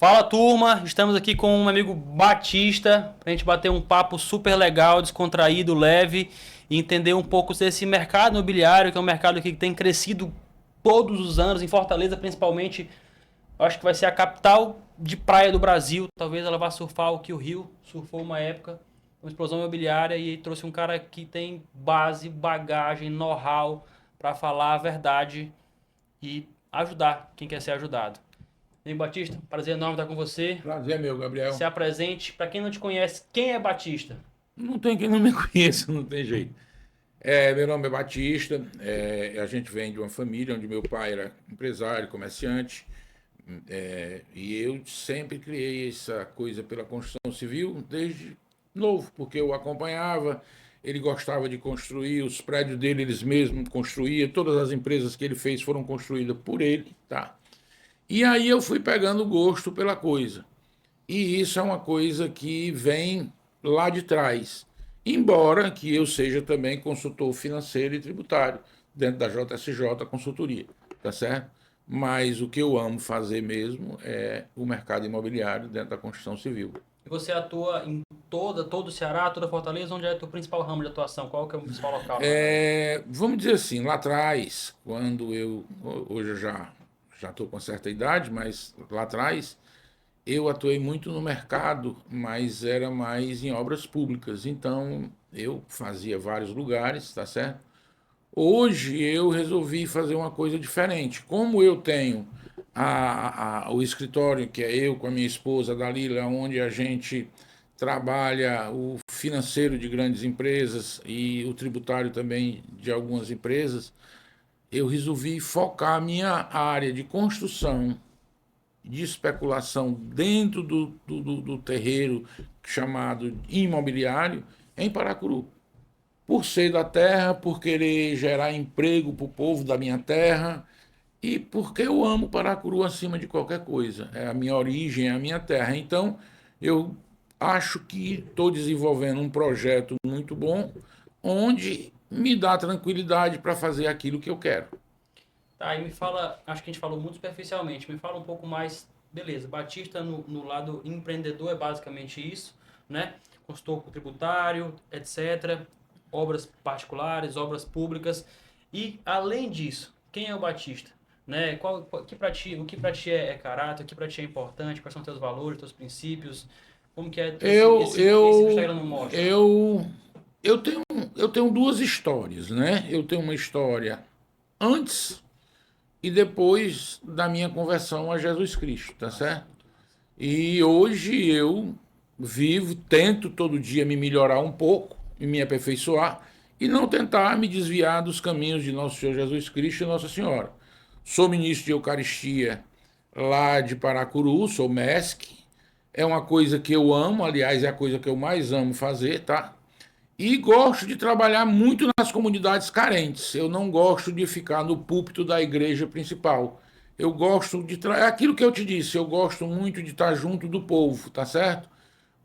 Fala turma, estamos aqui com um amigo Batista para a gente bater um papo super legal, descontraído, leve e entender um pouco desse mercado imobiliário, que é um mercado que tem crescido todos os anos, em Fortaleza principalmente. Eu acho que vai ser a capital de praia do Brasil. Talvez ela vá surfar o que o Rio surfou uma época, uma explosão imobiliária, e trouxe um cara que tem base, bagagem, know-how para falar a verdade e ajudar quem quer ser ajudado. Amigo Batista, prazer enorme estar com você. Prazer, meu, Se Gabriel. apresente. Para quem não te conhece, quem é Batista? Não tem quem não me conheça, não tem jeito. Meu nome é Batista, a gente vem de uma família onde meu pai era empresário, comerciante, e eu sempre criei essa coisa pela construção civil desde novo, porque eu acompanhava, ele gostava de construir, os prédios dele eles mesmos construíam, todas as empresas que ele fez foram construídas por ele, tá? E aí eu fui pegando gosto pela coisa. E isso é uma coisa que vem lá de trás. Embora que eu seja também consultor financeiro e tributário dentro da JSJ Consultoria, tá certo? Mas o que eu amo fazer mesmo é o mercado imobiliário dentro da construção civil. E você atua em todo o Ceará, toda Fortaleza, onde é o teu principal ramo de atuação? Qual que é o principal local, na verdade? Vamos dizer assim, lá atrás, quando hoje eu já estou com certa idade, mas lá atrás eu atuei muito no mercado, mas era mais em obras públicas. Então, eu fazia vários lugares, tá certo? Hoje eu resolvi fazer uma coisa diferente. Como eu tenho o escritório, que é eu com a minha esposa Dalila, onde a gente trabalha o financeiro de grandes empresas e o tributário também de algumas empresas, eu resolvi focar a minha área de construção de especulação dentro do terreiro chamado imobiliário em Paracuru. Por ser da terra, por querer gerar emprego para o povo da minha terra e porque eu amo Paracuru acima de qualquer coisa. É a minha origem, é a minha terra. Então, eu acho que estou desenvolvendo um projeto muito bom, onde me dá tranquilidade para fazer aquilo que eu quero. Tá, e me fala, acho que a gente falou muito superficialmente, me fala um pouco mais, beleza, Batista no lado empreendedor é basicamente isso, né? Consultor tributário, etc. Obras particulares, obras públicas. E, além disso, quem é o Batista? Né? O que pra ti é caráter, o que pra ti é importante, quais são teus valores, teus princípios, como que é Eu, esse que o eu, Instagram não mostra? eu, eu tenho, eu tenho duas histórias, né? Eu tenho uma história antes e depois da minha conversão a Jesus Cristo, tá Massa, certo? muito massa. E hoje eu vivo, tento todo dia me melhorar um pouco e me aperfeiçoar e não tentar me desviar dos caminhos de nosso Senhor Jesus Cristo e Nossa Senhora. Sou ministro de Eucaristia lá de Paracuru, sou MESC. É uma coisa que eu amo, aliás, é a coisa que eu mais amo fazer, tá? E gosto de trabalhar muito nas comunidades carentes. Eu não gosto de ficar no púlpito da igreja principal. Eu gosto de. É aquilo que eu te disse, eu gosto muito de estar junto do povo, tá certo?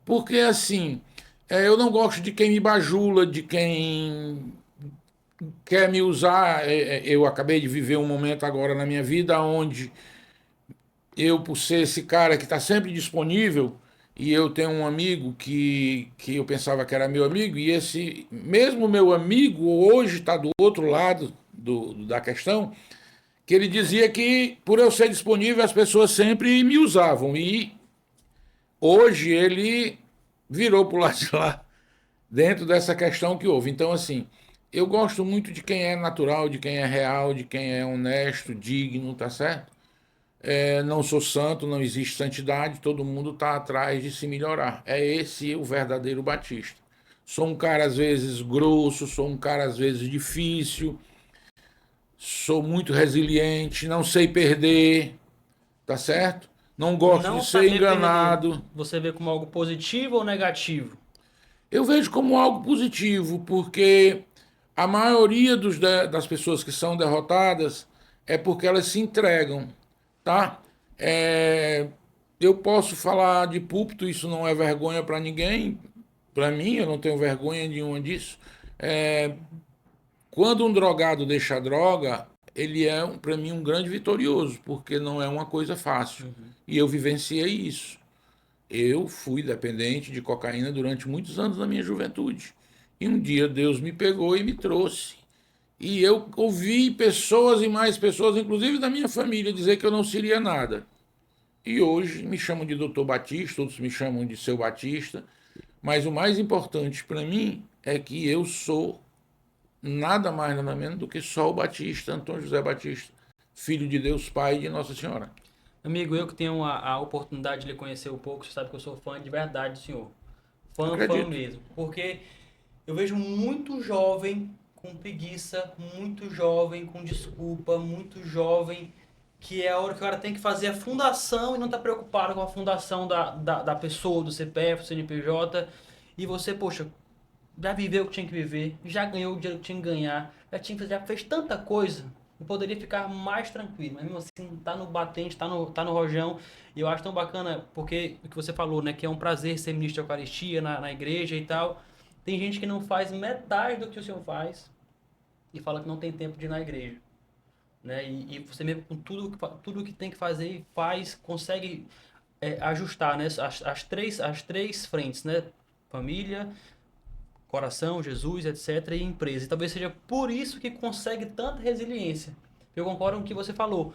Porque assim, eu não gosto de quem me bajula, de quem quer me usar. Eu acabei de viver um momento agora na minha vida onde eu, por ser esse cara que está sempre disponível, e eu tenho um amigo que eu pensava que era meu amigo, e esse mesmo meu amigo hoje está do outro lado da questão, que ele dizia que por eu ser disponível as pessoas sempre me usavam. E hoje ele virou para o lado de lá, dentro dessa questão que houve. Então, assim, eu gosto muito de quem é natural, de quem é real, de quem é honesto, digno, tá certo? Não sou santo, não existe santidade, todo mundo está atrás de se melhorar. É esse o verdadeiro Batista. Sou um cara às vezes grosso, sou um cara às vezes difícil, sou muito resiliente, não sei perder, tá certo? Não gosto de Não ser saber perder, enganado. você vê como algo positivo ou negativo? Eu vejo como algo positivo, porque a maioria das pessoas que são derrotadas é porque elas se entregam, tá? É, eu posso falar de púlpito, isso não é vergonha para ninguém, para mim, eu não tenho vergonha nenhuma disso. É, quando um drogado deixa a droga, ele é, para mim, um grande vitorioso, porque não é uma coisa fácil. E eu vivenciei isso. Eu fui dependente de cocaína durante muitos anos da minha juventude. E um dia Deus me pegou e me trouxe. E eu ouvi pessoas e mais pessoas, inclusive da minha família, dizer que eu não seria nada. E hoje me chamam de Doutor Batista, outros me chamam de Seu Batista. Mas o mais importante para mim é que eu sou nada mais, nada menos do que só o Batista, Antônio José Batista, filho de Deus Pai e de Nossa Senhora. Amigo, eu que tenho a oportunidade de lhe conhecer um pouco, você sabe que eu sou fã de verdade do senhor. Fã Acredito. mesmo. Porque eu vejo muito jovem com preguiça, muito jovem com desculpa, muito jovem que é a hora que o cara tem que fazer a fundação e não tá preocupado com a fundação da pessoa, do CPF, do CNPJ. E você, poxa, já viveu o que tinha que viver, já ganhou o dinheiro que tinha que ganhar, já fez tanta coisa. Eu poderia ficar mais tranquilo, mas mesmo assim tá no batente, tá no rojão. E eu acho tão bacana, porque o que você falou, né? Que é um prazer ser ministro da Eucaristia na igreja e tal. Tem gente que não faz metade do que o senhor faz e fala que não tem tempo de ir na igreja. Né? E você mesmo com tudo que tem que fazer e faz, consegue ajustar, né? As três frentes, né? Família, coração, Jesus, etc. e empresa. E talvez seja por isso que consegue tanta resiliência. Eu concordo com o que você falou.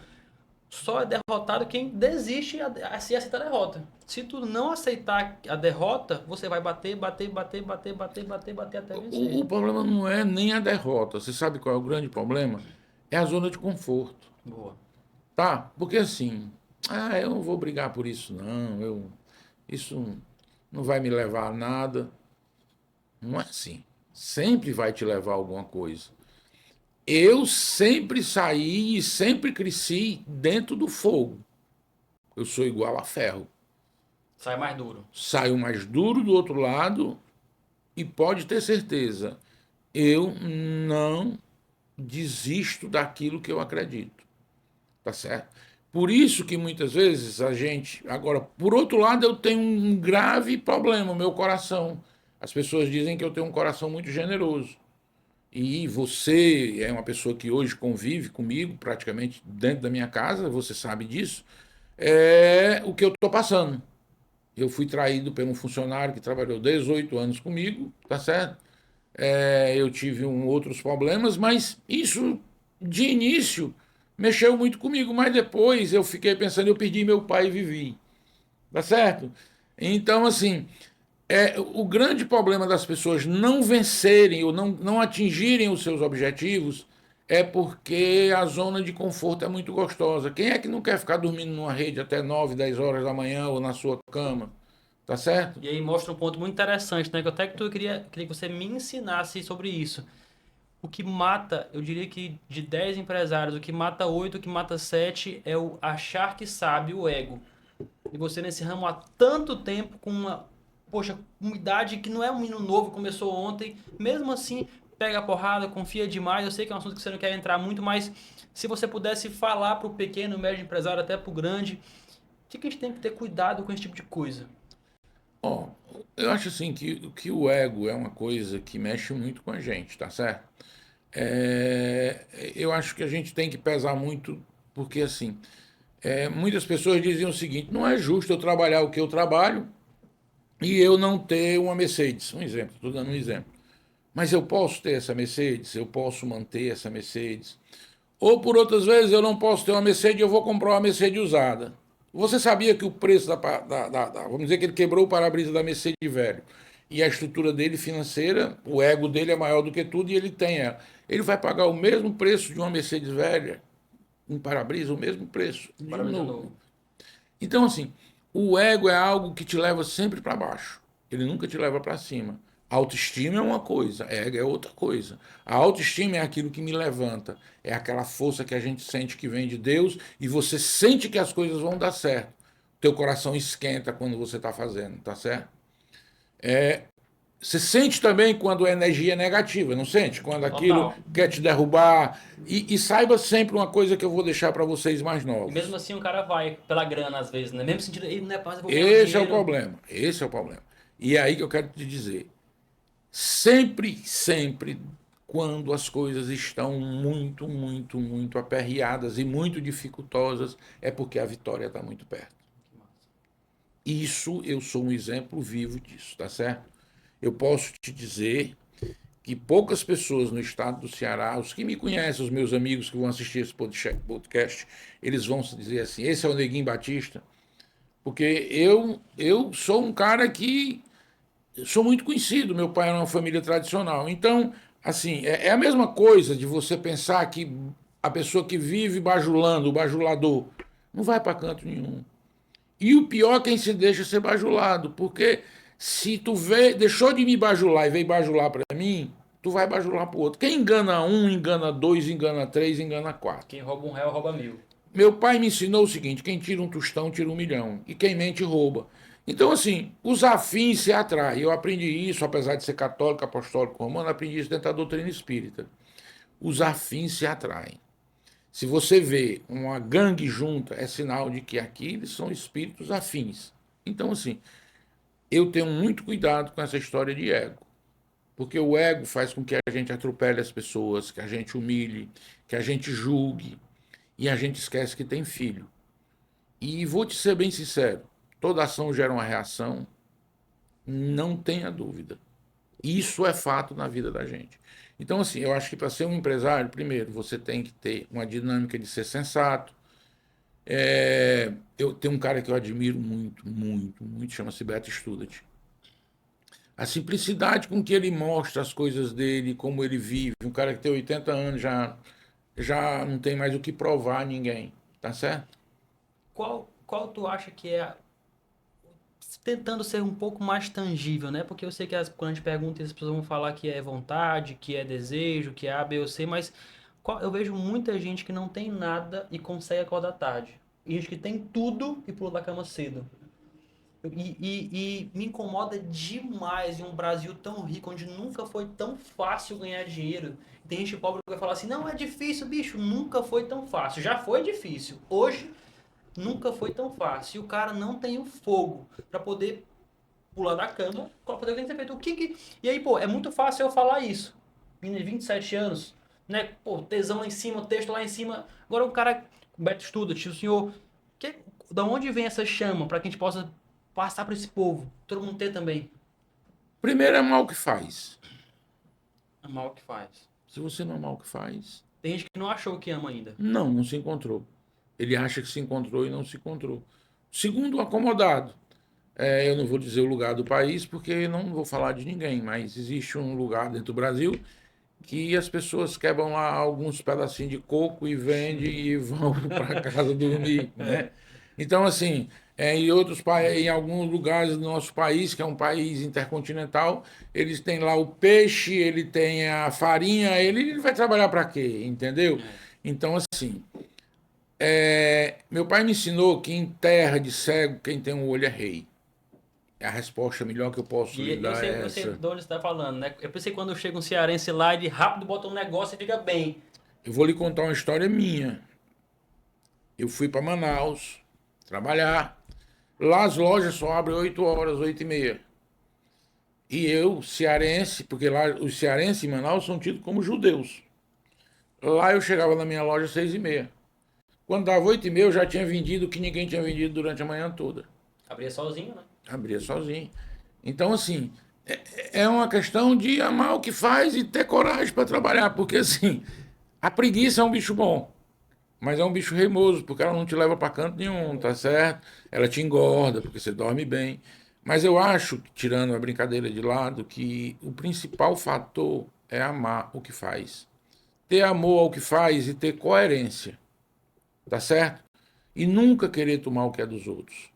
Só é derrotado quem desiste a se aceitar a derrota. Se tu não aceitar a derrota, você vai bater, bater, bater, bater, bater, bater, bater até vencer. O problema não é nem a derrota. Você sabe qual é o grande problema? É a zona de conforto. Boa. Tá? Porque assim, eu não vou brigar por isso, não. Isso não vai me levar a nada. Não é assim. Sempre vai te levar a alguma coisa. Eu sempre saí e sempre cresci dentro do fogo. Eu sou igual a ferro. Sai mais duro. Saio mais duro do outro lado e pode ter certeza, eu não desisto daquilo que eu acredito. Tá certo? Por isso que muitas vezes a gente. Agora, por outro lado, eu tenho um grave problema, o meu coração. As pessoas dizem que eu tenho um coração muito generoso. E você é uma pessoa que hoje convive comigo, praticamente dentro da minha casa, você sabe disso. É o que eu estou passando. Eu fui traído por um funcionário que trabalhou 18 anos comigo, tá certo? Eu tive outros problemas, mas isso de início mexeu muito comigo, mas depois eu fiquei pensando, eu perdi meu pai e vivi, tá certo? Então, assim, o grande problema das pessoas não vencerem ou não atingirem os seus objetivos é porque a zona de conforto é muito gostosa. Quem é que não quer ficar dormindo numa rede até 9, 10 horas da manhã ou na sua cama? Tá certo? E aí mostra um ponto muito interessante, né? Que até que eu queria que você me ensinasse sobre isso. O que mata, eu diria que de 10 empresários, o que mata 8, o que mata 7 é o achar que sabe, o ego. E você nesse ramo há tanto tempo, com poxa, uma idade que não é um menino novo, começou ontem, mesmo assim, pega a porrada, confia demais. Eu sei que é um assunto que você não quer entrar muito, mas se você pudesse falar para o pequeno, médio empresário, até para o grande, o que a gente tem que ter cuidado com esse tipo de coisa? Ó, eu acho assim que o ego é uma coisa que mexe muito com a gente, tá certo? Eu acho que a gente tem que pesar muito, porque assim, muitas pessoas diziam o seguinte: não é justo eu trabalhar o que eu trabalho e eu não ter uma Mercedes. Um exemplo, estou dando um exemplo. Mas eu posso ter essa Mercedes, eu posso manter essa Mercedes. Ou por outras vezes eu não posso ter uma Mercedes e eu vou comprar uma Mercedes usada. Você sabia que o preço vamos dizer que ele quebrou o para-brisa da Mercedes velho. E a estrutura dele financeira, o ego dele é maior do que tudo e ele tem ela. Ele vai pagar o mesmo preço de uma Mercedes velha, um para-brisa, o mesmo preço de um Parabéns novo. novo. Então, assim, o ego é algo que te leva sempre para baixo. Ele nunca te leva para cima. A autoestima é uma coisa, ego é outra coisa. A autoestima é aquilo que me levanta. É aquela força que a gente sente que vem de Deus e você sente que as coisas vão dar certo. Teu coração esquenta quando você está fazendo, tá certo? Você sente também quando a energia é negativa, não sente? Quando aquilo Total. quer te derrubar. E saiba sempre uma coisa que eu vou deixar para vocês mais E novos. mesmo assim o cara vai pela grana às vezes, né? Mesmo sentindo, ele não é paz, eu vou ganhar um Esse é o dinheiro. problema. Esse é o problema. E é aí que eu quero te dizer. Sempre, sempre, quando as coisas estão muito, muito, muito aperreadas e muito dificultosas, é porque a vitória está muito perto. Isso, eu sou um exemplo vivo disso, tá certo? Eu posso te dizer que poucas pessoas no estado do Ceará, os que me conhecem, os meus amigos que vão assistir esse podcast, eles vão dizer assim, esse é o Neguinho Batista, porque eu sou um cara que sou muito conhecido, meu pai era uma família tradicional. Então, assim, é a mesma coisa de você pensar que a pessoa que vive bajulando, o bajulador, não vai para canto nenhum. E o pior é quem se deixa ser bajulado, porque se tu deixou de me bajular e veio bajular para mim, tu vai bajular para o outro. Quem engana um, engana dois, engana três, engana quatro. Quem rouba um réu, rouba mil. Meu pai me ensinou o seguinte: quem tira um tostão, tira 1 milhão. E quem mente, rouba. Então, assim, os afins se atraem. Eu aprendi isso, apesar de ser católico, apostólico, romano, aprendi isso dentro da doutrina espírita. Os afins se atraem. Se você vê uma gangue junta, é sinal de que aqui eles são espíritos afins. Então, assim, eu tenho muito cuidado com essa história de ego. Porque o ego faz com que a gente atropele as pessoas, que a gente humilhe, que a gente julgue. E a gente esquece que tem filho. E vou te ser bem sincero, toda ação gera uma reação, não tenha dúvida. Isso é fato na vida da gente. Então, assim, eu acho que para ser um empresário, primeiro, você tem que ter uma dinâmica de ser sensato. Eu tenho um cara que eu admiro muito, muito, muito, chama-se Beto Studat. A simplicidade com que ele mostra as coisas dele, como ele vive. Um cara que tem 80 anos já não tem mais o que provar a ninguém, tá certo? Qual tu acha que é tentando ser um pouco mais tangível, né? Porque eu sei que quando a gente pergunta, as pessoas vão falar que é vontade, que é desejo, que é A, B ou C, mas eu vejo muita gente que não tem nada e consegue acordar tarde. E gente que tem tudo e pula da cama cedo. E me incomoda demais em um Brasil tão rico, onde nunca foi tão fácil ganhar dinheiro. Tem gente pobre que vai falar assim, não, é difícil, bicho, nunca foi tão fácil. Já foi difícil. Hoje, nunca foi tão fácil. E o cara não tem o fogo para poder pular da cama, para poder ter feito. E aí, pô, é muito fácil eu falar isso. 27 anos, né? Pô, tesão lá em cima, texto lá em cima. Agora o cara, o Beto estuda, tio, o senhor, da onde vem essa chama para que a gente possa passar para esse povo? Todo mundo ter também. Primeiro é mal que faz. Amar o que faz. Se você não amar o que faz, Tem gente que não achou que ama ainda. não se encontrou. Ele acha que se encontrou e não se encontrou. Segundo, o acomodado. Eu não vou dizer o lugar do país, porque não vou falar de ninguém, mas existe um lugar dentro do Brasil que as pessoas quebram lá alguns pedacinhos de coco e vendem e vão para casa dormir, né? Então, assim, em alguns lugares do nosso país, que é um país intercontinental, eles têm lá o peixe, ele tem a farinha, ele vai trabalhar para quê? Entendeu? Então, assim, meu pai me ensinou que em terra de cego, quem tem um olho é rei. A resposta melhor que eu posso lhe E dar é eu sei essa. de onde você está falando, né? Eu pensei que quando chega um cearense lá, ele rápido bota um negócio e fica bem. Eu vou lhe contar uma história minha. Eu fui para Manaus trabalhar. Lá as lojas só abrem 8 horas, 8h30. E eu, cearense, porque lá os cearenses em Manaus são tidos como judeus. Lá eu chegava na minha loja às 6h30. Quando dava 8h30, eu já tinha vendido o que ninguém tinha vendido durante a manhã toda. Abria sozinho, né? Abria sozinho. Então, assim, é uma questão de amar o que faz e ter coragem para trabalhar. Porque, assim, a preguiça é um bicho bom. Mas é um bicho reimoso, porque ela não te leva para canto nenhum, tá certo? Ela te engorda, porque você dorme bem. Mas eu acho, tirando a brincadeira de lado, que o principal fator é amar o que faz. Ter amor ao que faz e ter coerência, tá certo? E nunca querer tomar o que é dos outros.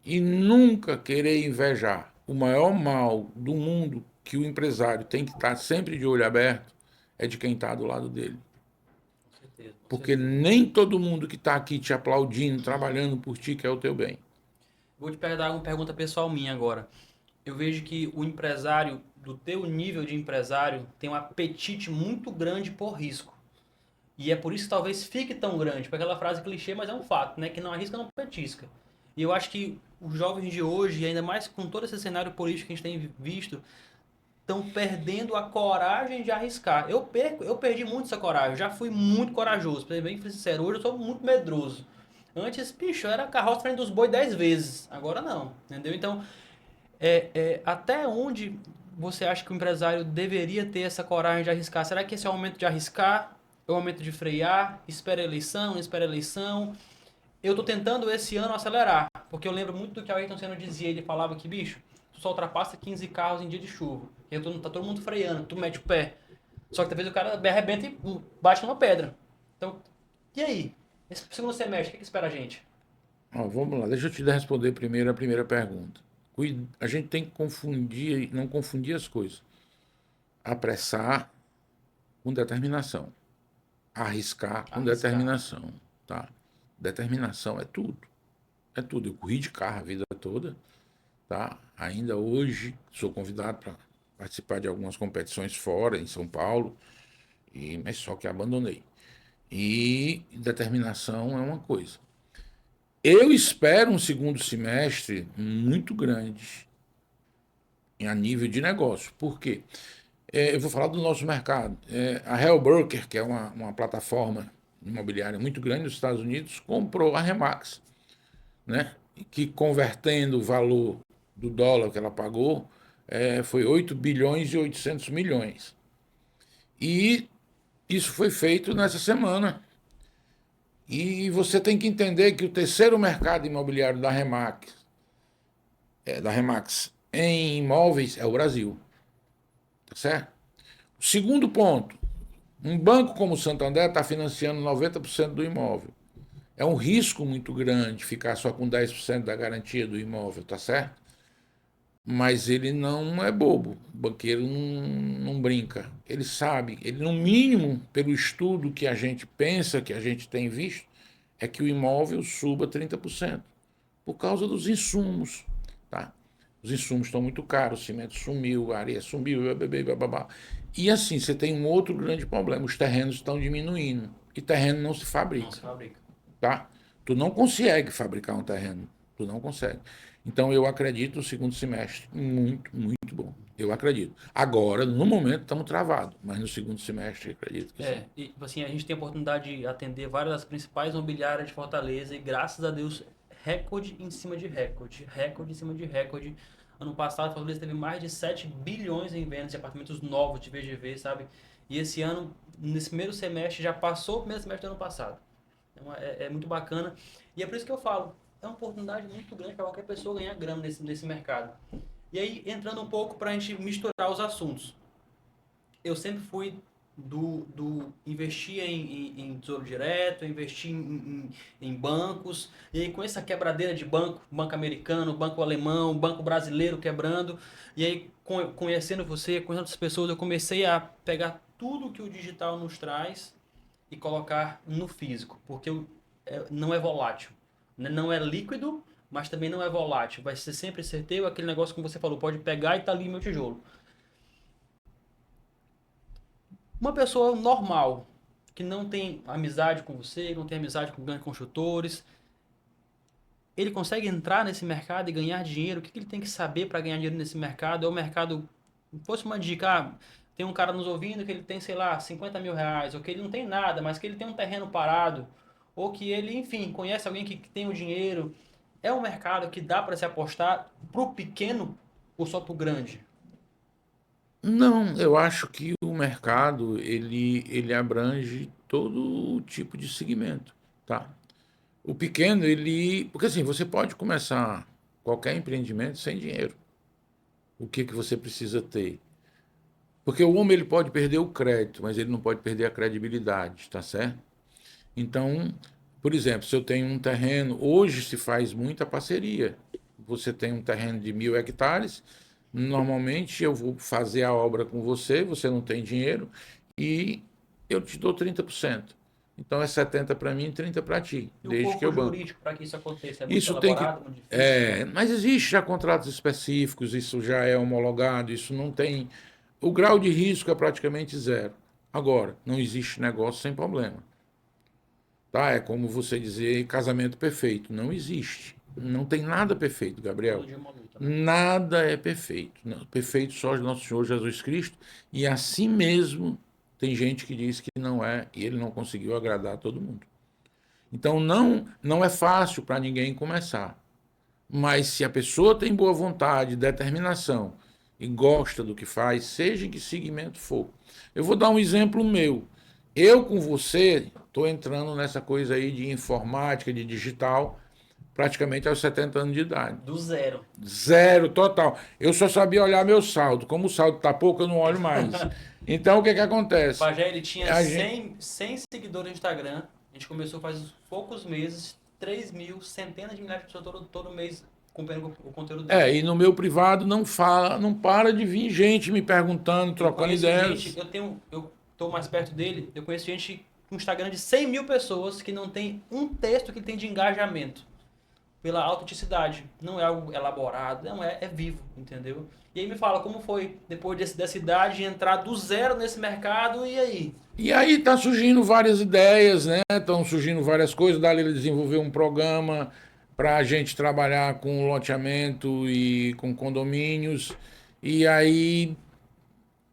E nunca querer invejar. O maior mal do mundo que o empresário tem que estar sempre de olho aberto é de quem está do lado dele. Com certeza. Porque nem todo mundo que está aqui te aplaudindo, trabalhando por ti, quer o teu bem. Vou te perguntar uma pergunta pessoal minha agora. Eu vejo que o empresário, do teu nível de empresário, tem um apetite muito grande por risco. E é por isso que talvez fique tão grande. Porque aquela frase clichê, mas é um fato, né? Que não arrisca, não petisca. E eu acho que os jovens de hoje, ainda mais com todo esse cenário político que a gente tem visto, estão perdendo a coragem de arriscar. Eu perdi muito essa coragem. Eu já fui muito corajoso, pra ser bem sincero. Hoje eu sou muito medroso. Antes, bicho, era carroça frente dos boi 10 vezes. Agora não, entendeu? Então, até onde você acha que o empresário deveria ter essa coragem de arriscar? Será que esse é o momento de arriscar? É o momento de frear? Espera a eleição, não espera a eleição? Eu tô tentando esse ano acelerar, porque eu lembro muito do que o Ayrton Senna dizia. Ele falava que, bicho, tu só ultrapassa 15 carros em dia de chuva. E tá todo mundo freando, tu mete o pé. Só que talvez o cara arrebenta e bate numa pedra. Então, e aí? Esse segundo semestre, o que espera a gente? Ó, vamos lá, deixa eu te responder primeiro a primeira pergunta. A gente tem que confundir, não confundir as coisas. Apressar com determinação. Arriscar com Arriscar. determinação, tá? Determinação é tudo. É tudo. Eu corri de carro a vida toda, tá? Ainda hoje sou convidado para participar de algumas competições fora, em São Paulo, mas só que abandonei. E determinação é uma coisa. Eu espero um segundo semestre muito grande a nível de negócio. Por quê? Eu vou falar do nosso mercado. A Hellbroker, que é uma plataforma imobiliária muito grande nos Estados Unidos, comprou a Remax, né? Que convertendo o valor do dólar que ela pagou, foi 8 bilhões e 800 milhões. E isso foi feito nessa semana. E você tem que entender que o terceiro mercado imobiliário da Remax em imóveis é o Brasil. Tá certo? O segundo ponto, um banco como o Santander está financiando 90% do imóvel. É um risco muito grande ficar só com 10% da garantia do imóvel, tá certo? Mas ele não é bobo. O banqueiro não brinca. Ele sabe, ele no mínimo, pelo estudo que a gente pensa, que a gente tem visto, é que o imóvel suba 30% por causa dos insumos, tá? Os insumos estão muito caros, o cimento sumiu, a areia sumiu, babá. E assim, você tem um outro grande problema, os terrenos estão diminuindo e terreno não se Não se fabrica, fabrica. tá? Tu não consegue fabricar um terreno, tu não consegue. Então eu acredito no segundo semestre muito, muito bom. Eu acredito. Agora, no momento, estamos travados, mas no segundo semestre acredito que sim. E assim, a gente tem a oportunidade de atender várias das principais imobiliárias de Fortaleza e graças a Deus, recorde em cima de recorde, recorde em cima de recorde. Ano passado, Fortaleza teve mais de 7 bilhões em vendas de apartamentos novos de VGV, sabe? E esse ano, nesse primeiro semestre, já passou o primeiro semestre do ano passado. Então, é muito bacana. E é por isso que eu falo, é uma oportunidade muito grande para qualquer pessoa ganhar grana nesse mercado. E aí, entrando um pouco para a gente misturar os assuntos. Eu sempre fui do investir em tesouro direto, investir em bancos, e aí com essa quebradeira de banco americano, banco alemão, banco brasileiro quebrando, e aí conhecendo você, conhecendo outras pessoas, eu comecei a pegar tudo que o digital nos traz e colocar no físico, porque não é volátil, né? Não é líquido, mas também não é volátil, vai ser sempre certeiro, aquele negócio como você falou, pode pegar e tá ali meu tijolo. Uma pessoa normal, que não tem amizade com você, não tem amizade com grandes construtores, ele consegue entrar nesse mercado e ganhar dinheiro? O que ele tem que saber para ganhar dinheiro nesse mercado? É o mercado. Fosse uma dica, tem um cara nos ouvindo que ele tem, sei lá, 50 mil reais, ou que ele não tem nada, mas que ele tem um terreno parado, ou que ele, enfim, conhece alguém que tem o dinheiro. É um mercado que dá para se apostar pro pequeno ou só pro grande? Não, eu acho que o mercado ele abrange todo tipo de segmento, tá? O pequeno, porque assim, você pode começar qualquer empreendimento sem dinheiro. O que que você precisa ter? Porque o homem ele pode perder o crédito, mas ele não pode perder a credibilidade, tá certo? Então, por exemplo, se eu tenho um terreno, hoje se faz muita parceria. Você tem um terreno de 1.000 hectares, normalmente eu vou fazer a obra com você, você não tem dinheiro, e eu te dou 30%. Então é 70 para mim e 30 para ti, E o desde que corpo eu banco. jurídico para que isso aconteça é muito Isso tem que. elaborado, muito difícil? Mas existe já contratos específicos, isso já é homologado, isso não tem. O grau de risco é praticamente zero. Agora, não existe negócio sem problema. Tá? É como você dizer casamento perfeito. Não existe. Não tem nada perfeito, Todo Gabriel. dia é uma luta. Nada é perfeito. Não. Perfeito só o nosso Senhor Jesus Cristo. E assim mesmo tem gente que diz que não é e ele não conseguiu agradar todo mundo. Então não é fácil para ninguém começar. Mas se a pessoa tem boa vontade, determinação e gosta do que faz, seja em que segmento for. Eu vou dar um exemplo meu. Eu com você estou entrando nessa coisa aí de informática, de digital, praticamente aos 70 anos de idade. Do zero. Zero total. Eu só sabia olhar meu saldo. Como o saldo tá pouco, eu não olho mais. Então o que que acontece? Pajé, ele tinha A 100 seguidores no Instagram. A gente começou faz poucos meses, 3 mil, centenas de milhares de pessoas todo mês acompanhando o conteúdo dele. E no meu privado não fala, não para de vir gente me perguntando, Eu trocando conheço ideias. gente, eu tô mais perto dele, eu conheço gente com um Instagram de 100 mil pessoas que não tem um texto que tem de engajamento. Pela autenticidade. Não é algo elaborado, não é vivo, entendeu? E aí me fala, como foi depois dessa idade entrar do zero nesse mercado e aí? E aí tá surgindo várias ideias, né? Estão surgindo várias coisas. Dali ele desenvolveu um programa para a gente trabalhar com loteamento e com condomínios. E aí,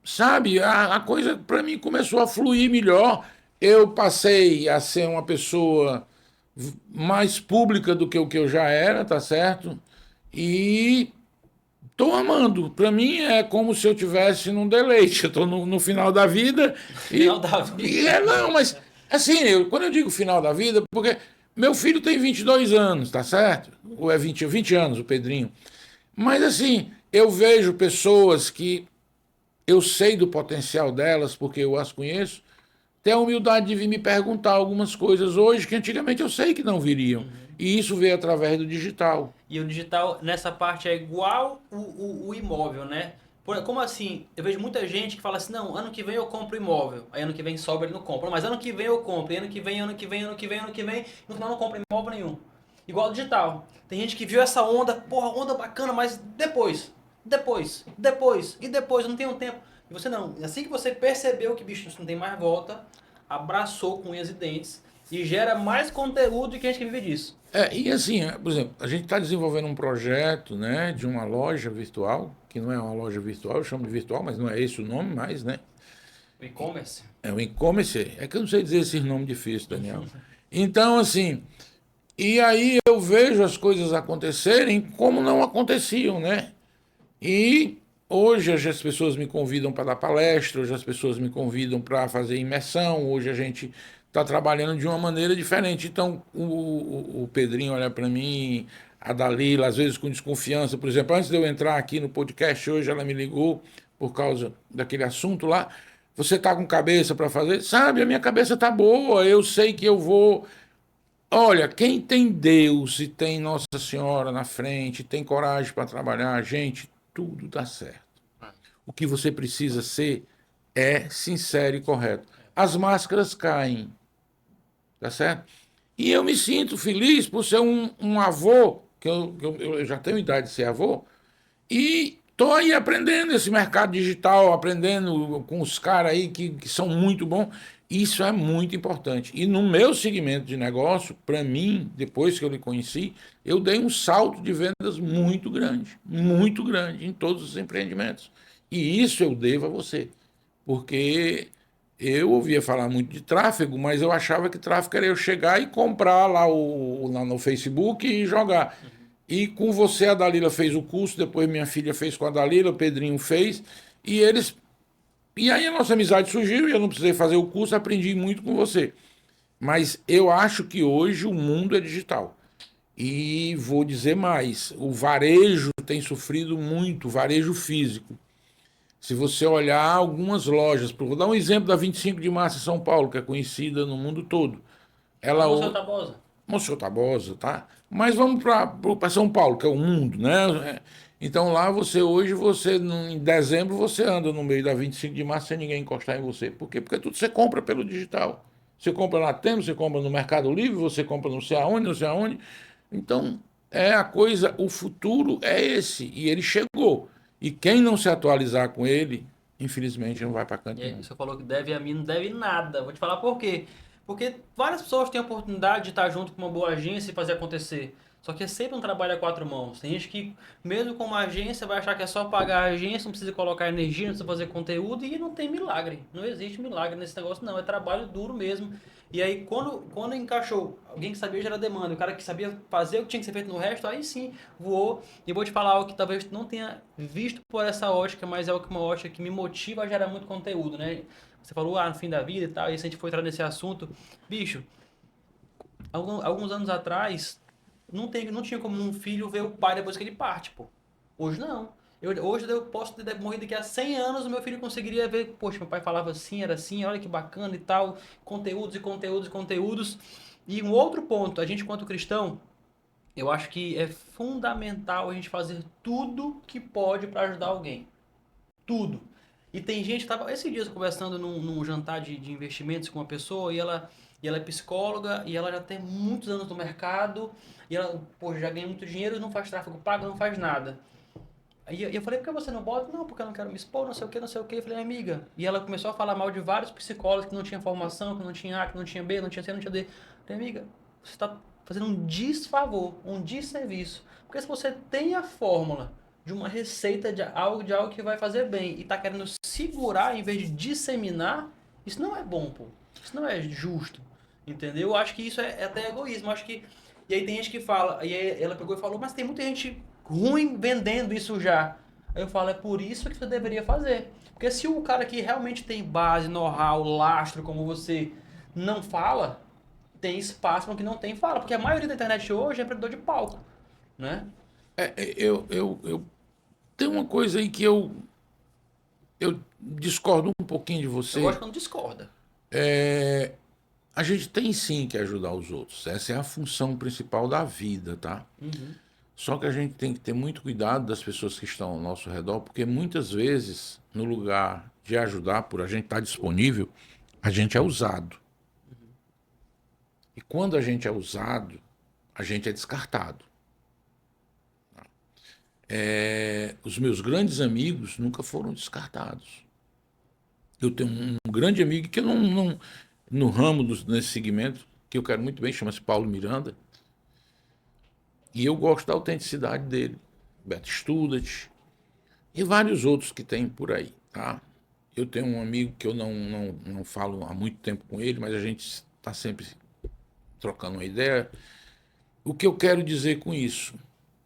sabe, a coisa para mim começou a fluir melhor. Eu passei a ser uma pessoa mais pública do que o que eu já era, tá certo? E tô amando. Para mim é como se eu tivesse num deleite. Eu tô no final da vida Final da vida. não, mas assim, quando eu digo final da vida, porque meu filho tem 22 anos, tá certo? Ou é 20 anos, o Pedrinho. Mas assim, eu vejo pessoas que eu sei do potencial delas, porque eu as conheço, ter a humildade de vir me perguntar algumas coisas hoje que antigamente eu sei que não viriam. E isso veio através do digital. E o digital nessa parte é igual o imóvel, né? Como assim? Eu vejo muita gente que fala assim, não, ano que vem eu compro imóvel. Aí ano que vem sobra ele não compra. Mas ano que vem eu compro. E ano que vem, ano que vem, ano que vem, ano que vem. No final não compra imóvel nenhum. Igual o digital. Tem gente que viu essa onda, porra, onda bacana, mas depois, eu não tenho tempo. E você não. Assim que você percebeu que, bicho, isso não tem mais volta, abraçou com unhas e dentes e gera mais conteúdo do que a gente que vive disso. E assim, por exemplo, a gente está desenvolvendo um projeto, né, de uma loja virtual, que não é uma loja virtual, eu chamo de virtual, mas não é esse o nome mais, né? O e-commerce. É o e-commerce, é que eu não sei dizer esse nome difícil, Daniel. Então, assim, e aí eu vejo as coisas acontecerem como não aconteciam, né? E hoje as pessoas me convidam para dar palestra, hoje as pessoas me convidam para fazer imersão, hoje a gente está trabalhando de uma maneira diferente. Então o Pedrinho olha para mim, a Dalila, às vezes com desconfiança. Por exemplo, antes de eu entrar aqui no podcast hoje, ela me ligou por causa daquele assunto lá. Você está com cabeça para fazer? Sabe, a minha cabeça está boa, eu sei que eu vou. Olha, quem tem Deus e tem Nossa Senhora na frente, tem coragem para trabalhar, gente, tudo dá certo. O que você precisa ser é sincero e correto. As máscaras caem, tá certo? E eu me sinto feliz por ser um avô, que eu já tenho idade de ser avô, e tô aí aprendendo esse mercado digital, aprendendo com os caras aí que são muito bons. Isso é muito importante. E no meu segmento de negócio, para mim, depois que eu lhe conheci, eu dei um salto de vendas muito grande em todos os empreendimentos. E isso eu devo a você, porque eu ouvia falar muito de tráfego, mas eu achava que tráfego era eu chegar e comprar lá no Facebook e jogar. E com você a Dalila fez o curso, depois minha filha fez com a Dalila, o Pedrinho fez, e eles. E aí a nossa amizade surgiu e eu não precisei fazer o curso, aprendi muito com você. Mas eu acho que hoje o mundo é digital. E vou dizer mais, o varejo tem sofrido muito, o varejo físico. Se você olhar algumas lojas, vou dar um exemplo da 25 de março em São Paulo, que é conhecida no mundo todo. Ela, Almoço Tabosa. Monsenhor Tabosa, tá? Mas vamos para São Paulo, que é o mundo, né? Então lá em dezembro, você anda no meio da 25 de março sem ninguém encostar em você. Por quê? Porque tudo você compra pelo digital. Você compra na Temo, você compra no Mercado Livre, você compra não sei aonde, não sei aonde. Então, é a coisa, o futuro é esse, e ele chegou. E quem não se atualizar com ele, infelizmente não vai para canto E aí, nenhum. você falou que deve a mim, não deve nada. Vou te falar por quê. Porque várias pessoas têm a oportunidade de estar junto com uma boa agência e fazer acontecer. Só que é sempre um trabalho a quatro mãos. Tem gente que, mesmo com uma agência, vai achar que é só pagar a agência, não precisa colocar energia, não precisa fazer conteúdo e não tem milagre. Não existe milagre nesse negócio, não. É trabalho duro mesmo. E aí, quando encaixou alguém que sabia gerar demanda, o cara que sabia fazer o que tinha que ser feito no resto, aí sim voou. E eu vou te falar algo que talvez tu não tenha visto por essa ótica, mas é uma ótica que me motiva a gerar muito conteúdo, né? Você falou, no fim da vida e tal, e se a gente for entrar nesse assunto, bicho, alguns anos atrás, não tinha como um filho ver o pai depois que ele parte, pô. Hoje não. Hoje eu posso ter morrido daqui a 100 anos, o meu filho conseguiria ver, poxa, meu pai falava assim, era assim, olha que bacana e tal, conteúdos e conteúdos e conteúdos. E um outro ponto, a gente quanto cristão, eu acho que é fundamental a gente fazer tudo que pode para ajudar alguém. Tudo. E tem gente, tava esses dias conversando num jantar de investimentos com uma pessoa e ela é psicóloga e ela já tem muitos anos no mercado e ela, pô, já ganha muito dinheiro, não faz tráfego pago, não faz nada. Aí eu falei, por que você não bota? Não, porque eu não quero me expor, não sei o que, não sei o que. Eu falei, amiga. E ela começou a falar mal de vários psicólogos que não tinha formação, que não tinha A, que não tinha B, não tinha C, não tinha D. Eu falei, amiga, você está fazendo um desfavor, um desserviço. Porque se você tem a fórmula de uma receita de algo que vai fazer bem e está querendo segurar em vez de disseminar, isso não é bom, pô. Isso não é justo. Entendeu? Eu acho que isso é até egoísmo. Eu acho que. E aí tem gente que fala, e aí ela pegou e falou, mas tem muita gente ruim vendendo isso já. Aí eu falo, é por isso que você deveria fazer. Porque se o cara que realmente tem base, know-how, lastro, como você, não fala, tem espaço para o que não tem fala. Porque a maioria da internet hoje é empreendedor de palco, né? Eu tem uma coisa aí que eu discordo um pouquinho de Eu você. gosto quando discorda. A gente tem sim que ajudar os outros. Essa é a função principal da vida, tá? Uhum. Só que a gente tem que ter muito cuidado das pessoas que estão ao nosso redor, porque muitas vezes, no lugar de ajudar, por a gente estar disponível, a gente é usado. E quando a gente é usado, a gente é descartado. Os meus grandes amigos nunca foram descartados. Eu tenho um grande amigo que eu no ramo nesse segmento, que eu quero muito bem, chama-se Paulo Miranda, e eu gosto da autenticidade dele. Beto Studat e vários outros que tem por aí, tá? Eu tenho um amigo que eu não falo há muito tempo com ele, mas a gente está sempre trocando uma ideia. O que eu quero dizer com isso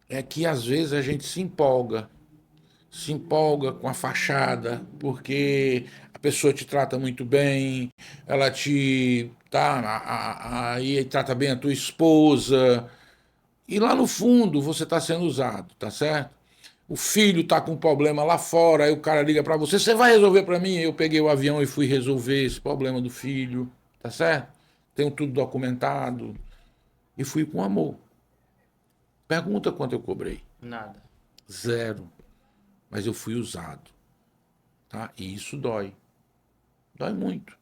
é que às vezes a gente se empolga com a fachada, porque a pessoa te trata muito bem, ela te aí trata bem a tua esposa, e lá no fundo você está sendo usado, tá certo? O filho está com um problema lá fora, aí o cara liga para você, você vai resolver para mim? Eu peguei o avião e fui resolver esse problema do filho, tá certo? Tenho tudo documentado e fui com amor. Pergunta quanto eu cobrei. Nada. Zero. Mas eu fui usado, tá? E isso dói. Dói muito.